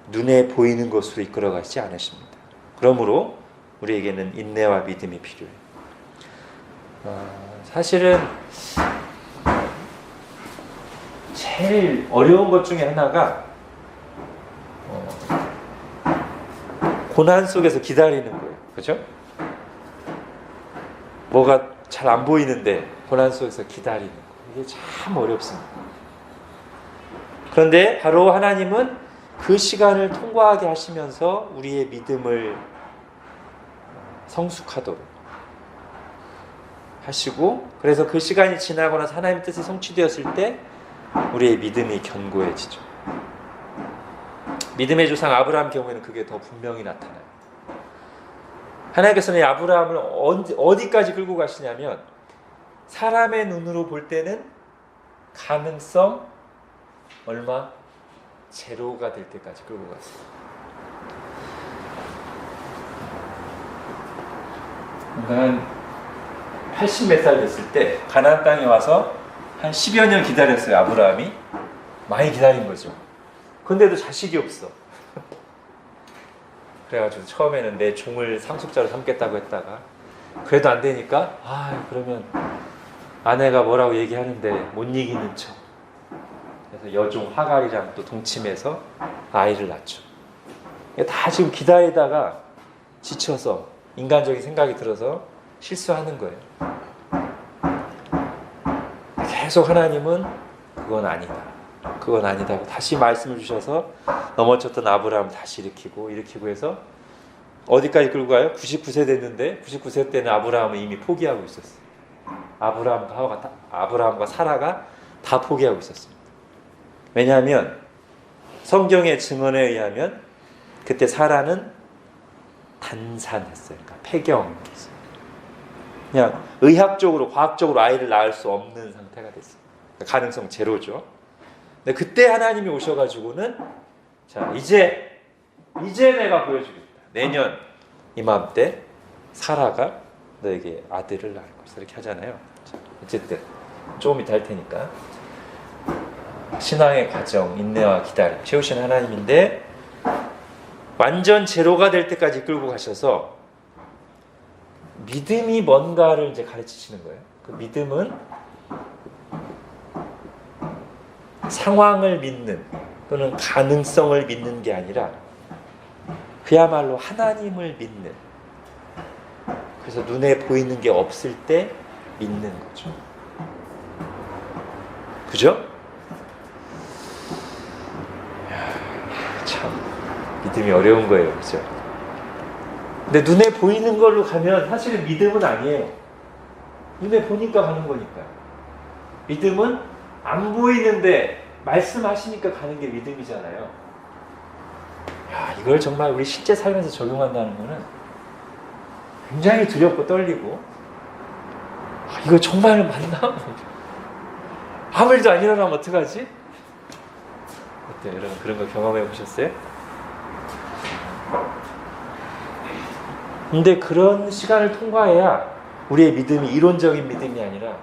눈에 보이는 것으로 이끌어 가시지 않으십니다. 그러므로 우리에게는 인내와 믿음이 필요해요. 사실은 제일 어려운 것 중에 하나가 고난 속에서 기다리는 거예요. 그죠? 뭐가 잘 안 보이는데 고난 속에서 기다리는 거. 이게 참 어렵습니다. 그런데 바로 하나님은 그 시간을 통과하게 하시면서 우리의 믿음을 성숙하도록 하시고, 그래서 그 시간이 지나고 나서 하나님의 뜻이 성취되었을 때 우리의 믿음이 견고해지죠. 믿음의 조상 아브라함 경우에는 그게 더 분명히 나타나요. 하나님께서는 아브라함을 어디까지 끌고 가시냐면, 사람의 눈으로 볼 때는 가능성 얼마? 제로가 될 때까지 끌고 갔어요. 그러니까 한 80 몇 살 됐을 때 가나안 땅에 와서 한 10여 년 기다렸어요. 아브라함이 많이 기다린 거죠. 근데도 자식이 없어. 그래가지고 처음에는 내 종을 상속자로 삼겠다고 했다가 그래도 안 되니까 그러면 아내가 뭐라고 얘기하는데 못 이기는 척. 그래서 여종 하갈이랑 또 동침해서 아이를 낳죠. 다 지금 기다리다가 지쳐서 인간적인 생각이 들어서 실수하는 거예요. 계속 하나님은 그건 아니다. 그건 아니다. 다시 말씀을 주셔서 넘어졌던 아브라함 다시 일으키고 해서 어디까지 끌고 가요? 99세 됐는데 99세 때는 아브라함은 이미 포기하고 있었어요. 아브라함과 사라가 다 포기하고 있었습니다. 왜냐하면 성경의 증언에 의하면 그때 사라는 단산했어요. 그러니까 폐경했어요. 그냥 의학적으로, 과학적으로 아이를 낳을 수 없는 상태가 됐어요. 그러니까 가능성 제로죠. 근데 그때 하나님이 오셔가지고는 자, 이제 내가 보여주겠다. 내년 이맘때 사라가 너에게 아들을 낳을 것이다. 이렇게 하잖아요. 자, 어쨌든 조금 이따 할 테니까. 신앙의 과정, 인내와 기다림 채우신 하나님인데 완전 제로가 될 때까지 끌고 가셔서 믿음이 뭔가를 이제 가르치시는 거예요. 그 믿음은 상황을 믿는 또는 가능성을 믿는 게 아니라 그야말로 하나님을 믿는, 그래서 눈에 보이는 게 없을 때 믿는 거죠. 그죠? 참 믿음이 어려운 거예요. 그죠? 근데 눈에 보이는 걸로 가면 사실은 믿음은 아니에요. 눈에 보니까 가는 거니까. 믿음은 안 보이는데 말씀하시니까 가는 게 믿음이잖아요. 야, 이걸 정말 우리 실제 삶에서 적용한다는 거는 굉장히 두렵고 떨리고, 이거 정말 맞나? 아무 일도 안 일어나면 어떡하지? 어때요? 여러분 그런 거 경험해 보셨어요? 근데 그런 시간을 통과해야 우리의 믿음이 이론적인 믿음이 아니라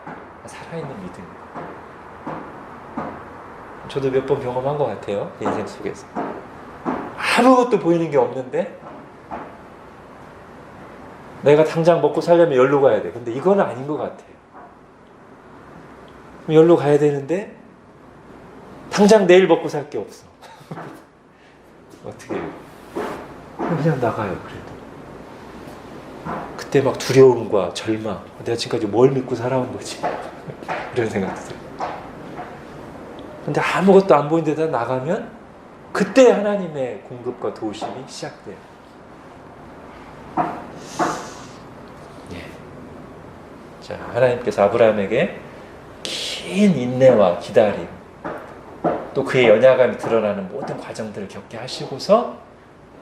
살아있는 믿음이에요. 저도 몇 번 경험한 것 같아요. 인생 속에서. 아무것도 보이는 게 없는데 내가 당장 먹고 살려면 여기로 가야 돼. 근데 이건 아닌 것 같아. 여기로 가야 되는데 당장 내일 먹고 살 게 없어. 어떻게 해요? 그냥 나가요. 그래도 그때 막 두려움과 절망, 내가 지금까지 뭘 믿고 살아온 거지? 이런 생각도 들어요. 근데 아무것도 안 보이는 데다 나가면 그때 하나님의 공급과 도우심이 시작돼요. 예. 자, 하나님께서 아브라함에게 긴 인내와 기다림, 또 그의 연약함이 드러나는 모든 과정들을 겪게 하시고서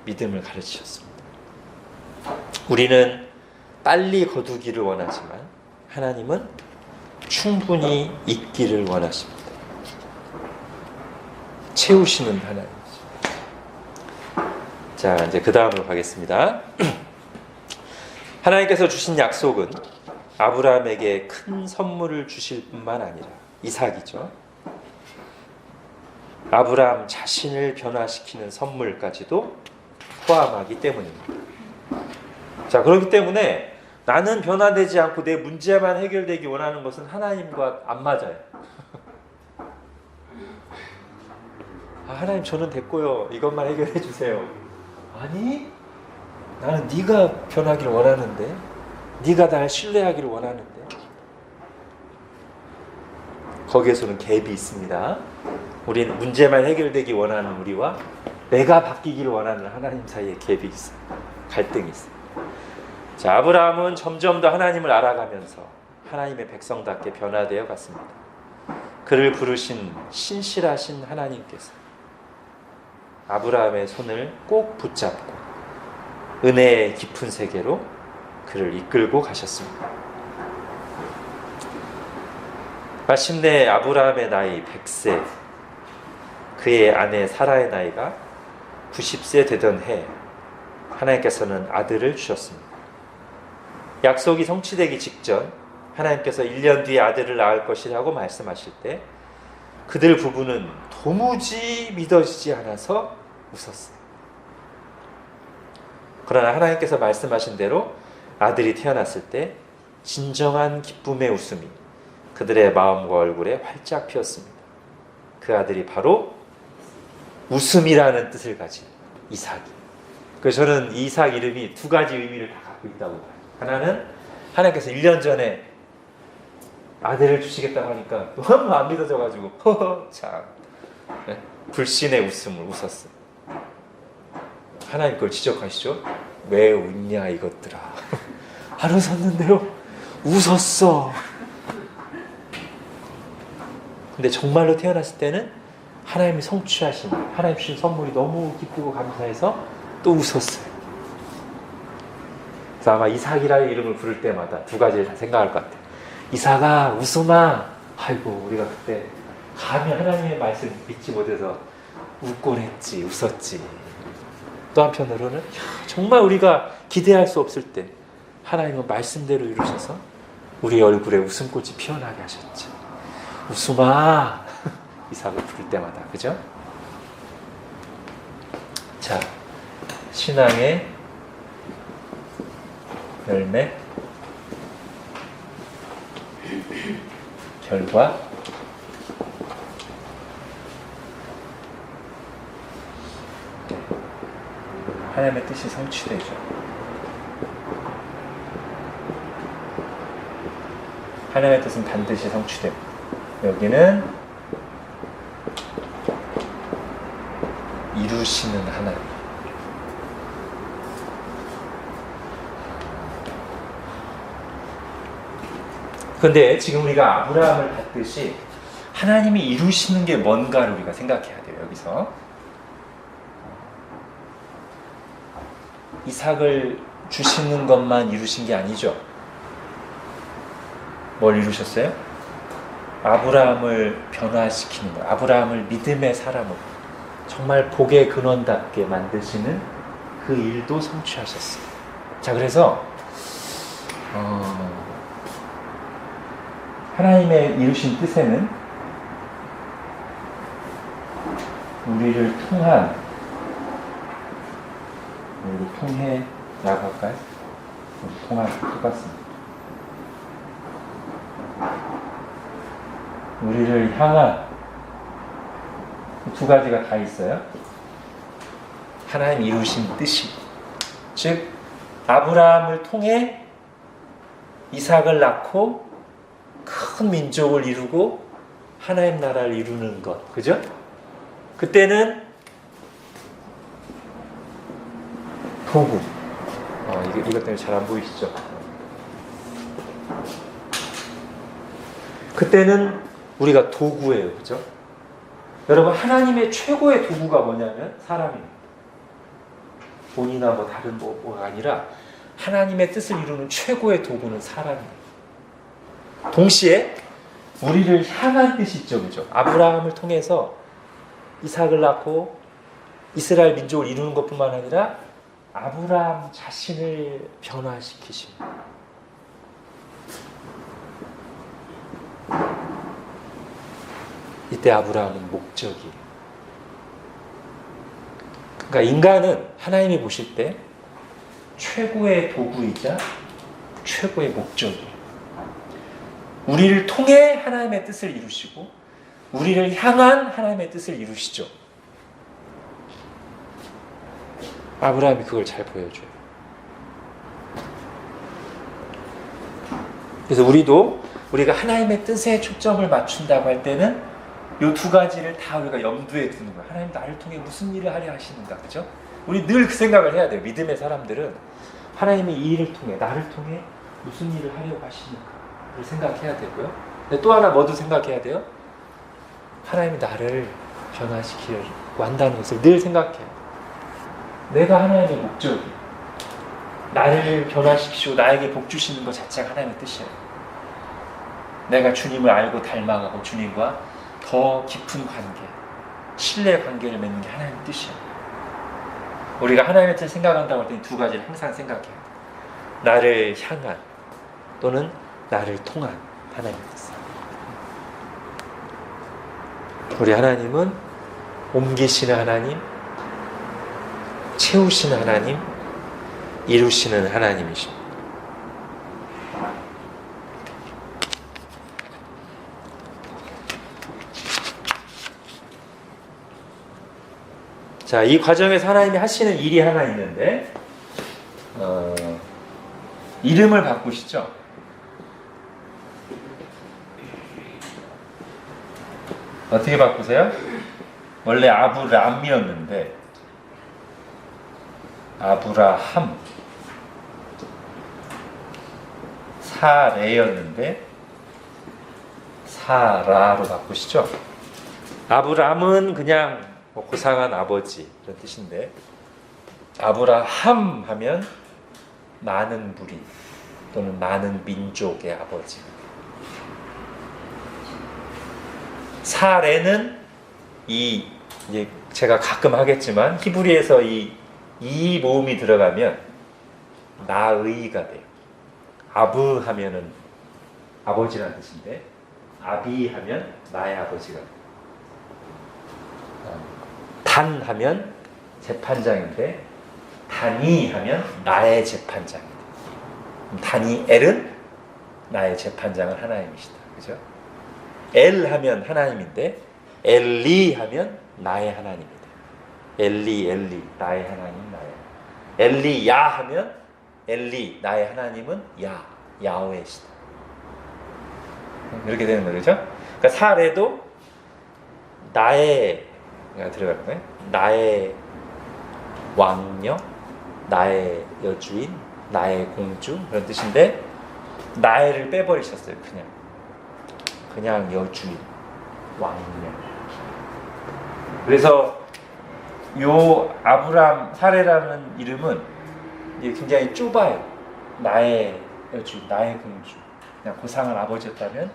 믿음을 가르치셨습니다. 우리는 빨리 거두기를 원하지만 하나님은 충분히 있기를 원하십니다. 채우시는 하나님이죠. 자, 이제 그 다음으로 가겠습니다. 하나님께서 주신 약속은 아브라함에게 큰 선물을 주실 뿐만 아니라 이삭이죠. 아브라함 자신을 변화시키는 선물까지도 포함하기 때문입니다. 자, 그렇기 때문에 나는 변화되지 않고 내 문제만 해결되기 원하는 것은 하나님과 안 맞아요. 하나님 저는 됐고요. 이것만 해결해 주세요. 아니, 나는 네가 변하기를 원하는데, 네가 날 신뢰하기를 원하는데. 거기에서는 갭이 있습니다. 우리는 문제만 해결되기 원하는 우리와 내가 바뀌기를 원하는 하나님 사이에 갭이 있어요. 갈등이 있어요. 자, 아브라함은 점점 더 하나님을 알아가면서 하나님의 백성답게 변화되어 갔습니다. 그를 부르신 신실하신 하나님께서 아브라함의 손을 꼭 붙잡고 은혜의 깊은 세계로 그를 이끌고 가셨습니다. 마침내 아브라함의 나이 100세, 그의 아내 사라의 나이가 90세 되던 해, 하나님께서는 아들을 주셨습니다. 약속이 성취되기 직전 하나님께서 1년 뒤에 아들을 낳을 것이라고 말씀하실 때 그들 부부는 도무지 믿어지지 않아서 웃었어요. 그러나 하나님께서 말씀하신 대로 아들이 태어났을 때 진정한 기쁨의 웃음이 그들의 마음과 얼굴에 활짝 피었습니다. 그 아들이 바로 웃음이라는 뜻을 가진 이삭이. 그래서 저는 이 이삭 이름이 두 가지 의미를 다 갖고 있다고 봐요. 하나는 하나님께서 1년 전에 아들을 주시겠다고 하니까 너무 안 믿어져가지고 허허 참, 네? 불신의 웃음을 웃었어요. 하나님 그걸 지적하시죠. 왜 웃냐 이것들아. 안 웃었는데요. 웃었어. 근데 정말로 태어났을 때는 하나님이 성취하신, 하나님 주신 선물이 너무 기쁘고 감사해서 또 웃었어요. 그래서 아마 이삭이라는 이름을 부를 때마다 두 가지를 다 생각할 것 같아요. 이삭아, 웃음아. 아이고, 우리가 그때 감히 하나님의 말씀 믿지 못해서 웃곤 했지, 웃었지. 또 한편으로는 정말 우리가 기대할 수 없을 때 하나님은 말씀대로 이루셔서 우리 얼굴에 웃음꽃이 피어나게 하셨지. 웃음아. 이삭을 부를 때마다, 그죠? 자, 신앙의 열매, 결과, 하나님의 뜻이 성취되죠. 하나님의 뜻은 반드시 성취됩니다. 여기는 이루시는 하나님. 그런데 지금 우리가 아브라함을 봤듯이 하나님이 이루시는 게 뭔가를 우리가 생각해야 돼요. 여기서 이삭을 주시는 것만 이루신 게 아니죠. 뭘 이루셨어요? 아브라함을 변화시키는 것, 아브라함을 믿음의 사람으로 정말 복의 근원답게 만드시는 그 일도 성취하셨어요. 자, 그래서 하나님의 이루신 뜻에는 우리를 통해라고 할까요? 통한 똑같습니다. 우리를 향한 두 가지가 다 있어요. 하나님 이루신 뜻이, 즉 아브라함을 통해 이삭을 낳고 큰 민족을 이루고 하나님 나라를 이루는 것, 그죠? 그때는 도구, 이것 때문에 잘 안 보이시죠? 그때는 우리가 도구예요, 그죠? 여러분, 하나님의 최고의 도구가 뭐냐면 사람입니다. 돈이나 뭐 다른 뭐가 아니라 하나님의 뜻을 이루는 최고의 도구는 사람입니다. 동시에 우리를 향한 뜻이 있죠, 그죠? 아브라함을 통해서 이삭을 낳고 이스라엘 민족을 이루는 것뿐만 아니라 아브라함 자신을 변화시키십니다. 이때 아브라함은 목적이에요. 그러니까 인간은 하나님이 보실 때 최고의 도구이자 최고의 목적이에요. 우리를 통해 하나님의 뜻을 이루시고 우리를 향한 하나님의 뜻을 이루시죠. 아브라함이 그걸 잘 보여줘요. 그래서 우리가 하나님의 뜻에 초점을 맞춘다고 할 때는 이 두 가지를 다 우리가 염두에 두는 거예요. 하나님 나를 통해 무슨 일을 하려 하시는가, 그죠? 우리 늘 그 생각을 해야 돼요. 믿음의 사람들은 하나님이 이 일을 통해, 나를 통해 무슨 일을 하려고 하시는가를 생각해야 되고요. 근데 또 하나 뭐도 생각해야 돼요? 하나님이 나를 변화시키려고 한다는 것을 늘 생각해요. 내가 하나님의 목적이에요. 나를 변화시키시고 나에게 복 주시는 것 자체가 하나님의 뜻이에요. 내가 주님을 알고 닮아가고 주님과 더 깊은 관계, 신뢰 관계를 맺는 게 하나님의 뜻이에요. 우리가 하나님의 뜻을 생각한다고 할 때 두 가지를 항상 생각해야 돼요. 나를 향한 또는 나를 통한 하나님의 뜻. 우리 하나님은 옮기시는 하나님, 채우시는 하나님, 이루시는 하나님이십니다. 자, 이 과정에서 하나님이 하시는 일이 하나 있는데 이름을 바꾸시죠. 어떻게 바꾸세요? 원래 아브람이었는데 아브라함, 사레였는데 사라로 바꾸시죠. 아브람은 그냥 뭐 고상한 아버지 이런 뜻인데 아브라함 하면 많은 무리 또는 많은 민족의 아버지. 사레는 이제 제가 가끔 하겠지만 히브리에서 이 모음이 들어가면 나의가 돼요. 아브 하면은 아버지라는 뜻인데 아비 하면 나의 아버지가 돼요. 단 하면 재판장인데 다니 하면 나의 재판장이다. 다니엘은 나의 재판장은 하나님이시다. 그죠? 엘 하면 하나님인데 엘리 하면 나의 하나님이다. 엘리 나의 하나님 나의. 엘리야 하면 엘리 나의 하나님은 야훼시다. 이렇게 되는 거죠. 그러니까 사례도 나의 들어가는 거예요. 나의 왕녀, 나의 여주인, 나의 공주 그런 뜻인데 나의를 빼버리셨어요. 그냥 여주인, 왕녀. 그래서 요 아브람 사레라는 이름은 굉장히 좁아요. 나의 여주인, 나의 공주. 그냥 고상한 아버지였다면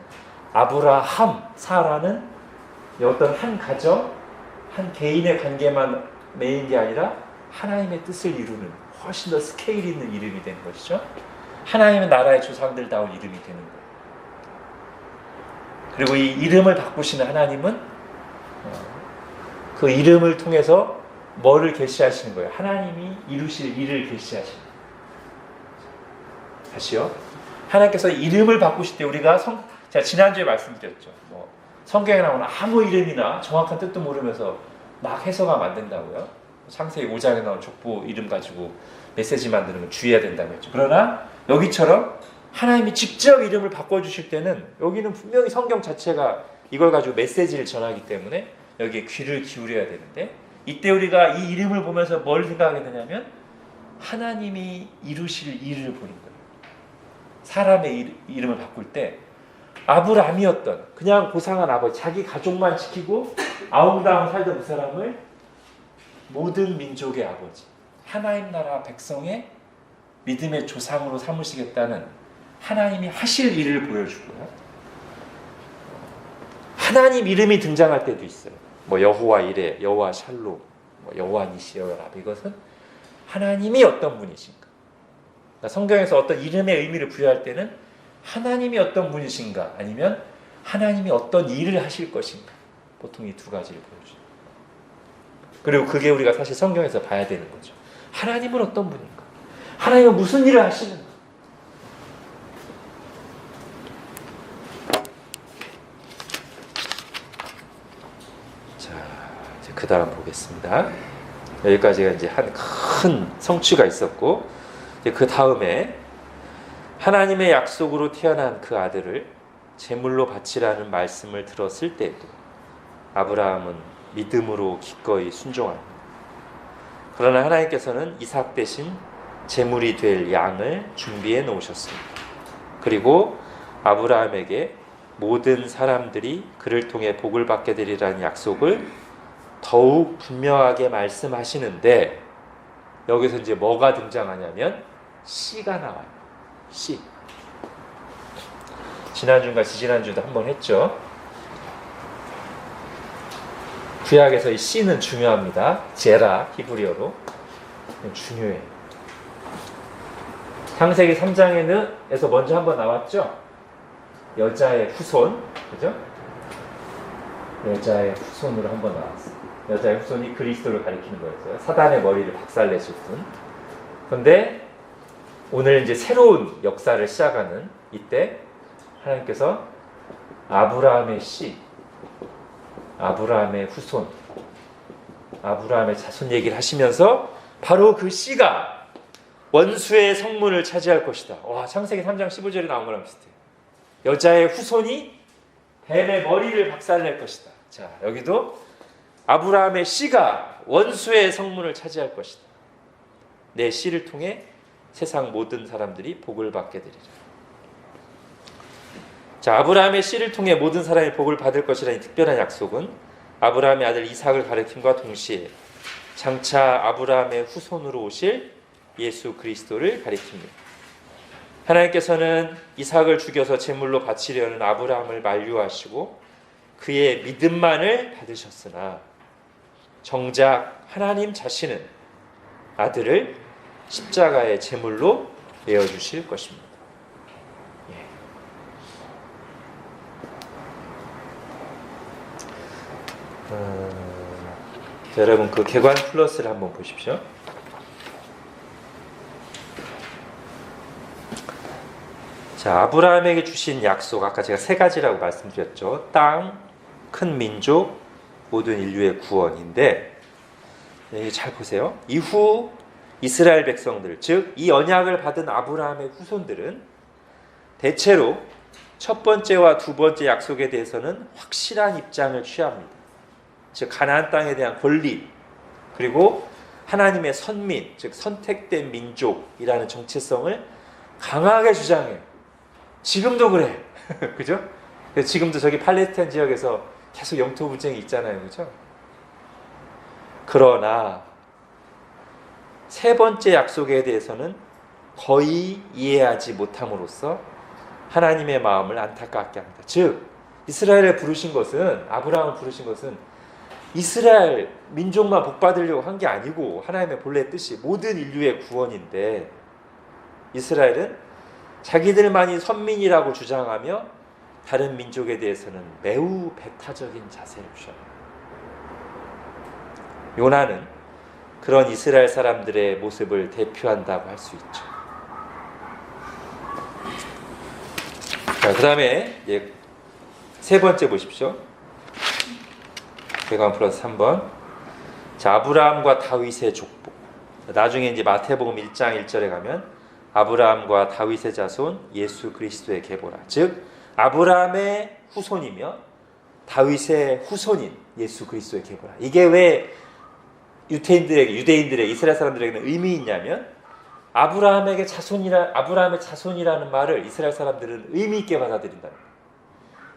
아브라함, 사라는 어떤 한 가정, 한 개인의 관계만 메인 게 아니라 하나님의 뜻을 이루는 훨씬 더 스케일 있는 이름이 되는 것이죠. 하나님의 나라의 조상들다운 이름이 되는 거예요. 그리고 이 이름을 바꾸시는 하나님은 그 이름을 통해서 뭐를 계시하시는 거예요? 하나님이 이루실 일을 계시하시는 거예요. 다시요. 하나님께서 이름을 바꾸실 때 우리가 제가 지난주에 말씀드렸죠. 성경에 나오는 아무 이름이나 정확한 뜻도 모르면서 막 해석하면 안 된다고요. 창세기 5장에 나온 족보 이름 가지고 메시지 만드는 건 주의해야 된다고 했죠. 그러나 여기처럼 하나님이 직접 이름을 바꿔주실 때는 여기는 분명히 성경 자체가 이걸 가지고 메시지를 전하기 때문에 여기에 귀를 기울여야 되는데 이때 우리가 이 이름을 보면서 뭘 생각하게 되냐면 하나님이 이루실 일을 보는 거예요. 사람의 이름을 바꿀 때 아브람이었던 그냥 고상한 아버지, 자기 가족만 지키고 아웅다웅 살던 그 사람을 모든 민족의 아버지, 하나님 나라 백성의 믿음의 조상으로 삼으시겠다는 하나님이 하실 일을 보여주고요. 하나님 이름이 등장할 때도 있어요. 여호와 이레, 여호와 샬롬, 여호와 니시, 여호와 라비. 이것은 하나님이 어떤 분이신가. 그러니까 성경에서 어떤 이름의 의미를 부여할 때는 하나님이 어떤 분이신가 아니면 하나님이 어떤 일을 하실 것인가. 보통 이 두 가지를 보여줘요. 그리고 그게 우리가 사실 성경에서 봐야 되는 거죠. 하나님은 어떤 분인가? 하나님은 무슨 일을 하시는가? 자, 이제 그 다음 보겠습니다. 여기까지가 이제 한 큰 성취가 있었고, 이제 그 다음에 하나님의 약속으로 태어난 그 아들을 제물로 바치라는 말씀을 들었을 때도 아브라함은 믿음으로 기꺼이 순종합니다. 그러나 하나님께서는 이삭 대신 제물이 될 양을 준비해 놓으셨습니다. 그리고 아브라함에게 모든 사람들이 그를 통해 복을 받게 되리라는 약속을 더욱 분명하게 말씀하시는데 여기서 이제 뭐가 등장하냐면 씨가 나와요. 씨. 지난주인가 지지난주도 한번 했죠. 구약에서 이 씨는 중요합니다. 제라 히브리어로 중요해요. 창세기 3장에서 먼저 한번 나왔죠. 여자의 후손, 그죠? 여자의 후손으로 한번 나왔어요. 여자의 후손이 그리스도를 가리키는 거였어요. 사단의 머리를 박살내실 분. 그런데 오늘 이제 새로운 역사를 시작하는 이때 하나님께서 아브라함의 씨, 아브라함의 후손, 아브라함의 자손 얘기를 하시면서 바로 그 씨가 원수의 성문을 차지할 것이다. 와, 창세기 3장 15절에 나온 거랑 비슷해요. 여자의 후손이 뱀의 머리를 박살낼 것이다. 자, 여기도 아브라함의 씨가 원수의 성문을 차지할 것이다. 내 씨를 통해 세상 모든 사람들이 복을 받게 되리라. 자, 아브라함의 씨를 통해 모든 사람이 복을 받을 것이라는 특별한 약속은 아브라함의 아들 이삭을 가리킴과 동시에 장차 아브라함의 후손으로 오실 예수 그리스도를 가리킵니다. 하나님께서는 이삭을 죽여서 제물로 바치려는 아브라함을 만류하시고 그의 믿음만을 받으셨으나 정작 하나님 자신은 아들을 십자가의 제물로 내어주실 것입니다. 자, 여러분 그 개관 플러스를 한번 보십시오. 자, 아브라함에게 주신 약속, 아까 제가 세 가지라고 말씀드렸죠. 땅, 큰 민족, 모든 인류의 구원인데, 잘 보세요. 이후 이스라엘 백성들, 즉 이 언약을 받은 아브라함의 후손들은 대체로 첫 번째와 두 번째 약속에 대해서는 확실한 입장을 취합니다. 즉 가나안 땅에 대한 권리, 그리고 하나님의 선민, 즉 선택된 민족이라는 정체성을 강하게 주장해요. 지금도 그래. 그죠? 지금도 저기 팔레스타인 지역에서 계속 영토 분쟁이 있잖아요. 그죠? 그러나 세 번째 약속에 대해서는 거의 이해하지 못함으로써 하나님의 마음을 안타깝게 합니다. 즉 이스라엘을 부르신 것은, 아브라함을 부르신 것은 이스라엘 민족만 복받으려고 한 게 아니고 하나님의 본래 뜻이 모든 인류의 구원인데, 이스라엘은 자기들만이 선민이라고 주장하며 다른 민족에 대해서는 매우 배타적인 자세를 취합니다. 요나는 그런 이스라엘 사람들의 모습을 대표한다고 할 수 있죠. 자, 그 다음에 세 번째 보십시오. 개관 플러스 3번. 자, 아브라함과 다윗의 족보. 나중에 이제 마태복음 1장 1절에 가면 아브라함과 다윗의 자손 예수 그리스도의 계보라. 즉 아브라함의 후손이며 다윗의 후손인 예수 그리스도의 계보라. 이게 왜 유대인들에게 이스라엘 사람들에게는 의미 있냐면, 아브라함의 자손이라는 말을 이스라엘 사람들은 의미 있게 받아들인다.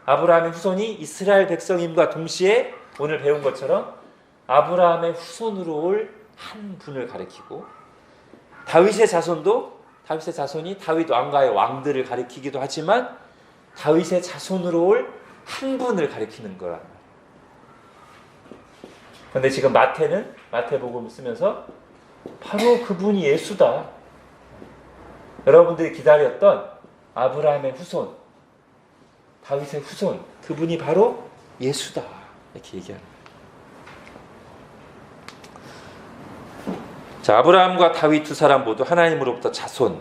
아브라함의 후손이 이스라엘 백성임과 동시에 오늘 배운 것처럼 아브라함의 후손으로 올 한 분을 가리키고, 다윗의 자손이 다윗 왕가의 왕들을 가리키기도 하지만 다윗의 자손으로 올 한 분을 가리키는 거라. 그런데 지금 마태복음을 쓰면서 바로 그분이 예수다. 여러분들이 기다렸던 아브라함의 후손, 다윗의 후손, 그분이 바로 예수다. 이렇게 얘기하는 거예요. 자, 아브라함과 다윗 두 사람 모두 하나님으로부터 자손,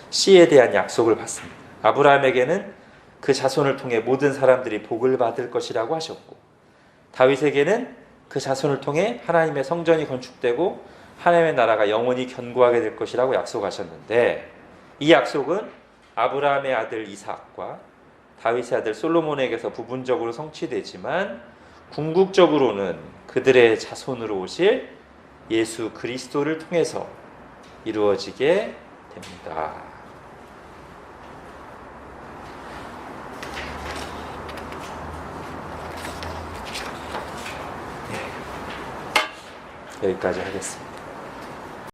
씨에 대한 약속을 받습니다. 아브라함에게는 그 자손을 통해 모든 사람들이 복을 받을 것이라고 하셨고, 다윗에게는 그 자손을 통해 하나님의 성전이 건축되고 하나님의 나라가 영원히 견고하게 될 것이라고 약속하셨는데, 이 약속은 아브라함의 아들 이삭과 다윗의 아들 솔로몬에게서 부분적으로 성취되지만 궁극적으로는 그들의 자손으로 오실 예수 그리스도를 통해서 이루어지게 됩니다. 여기까지 하겠습니다.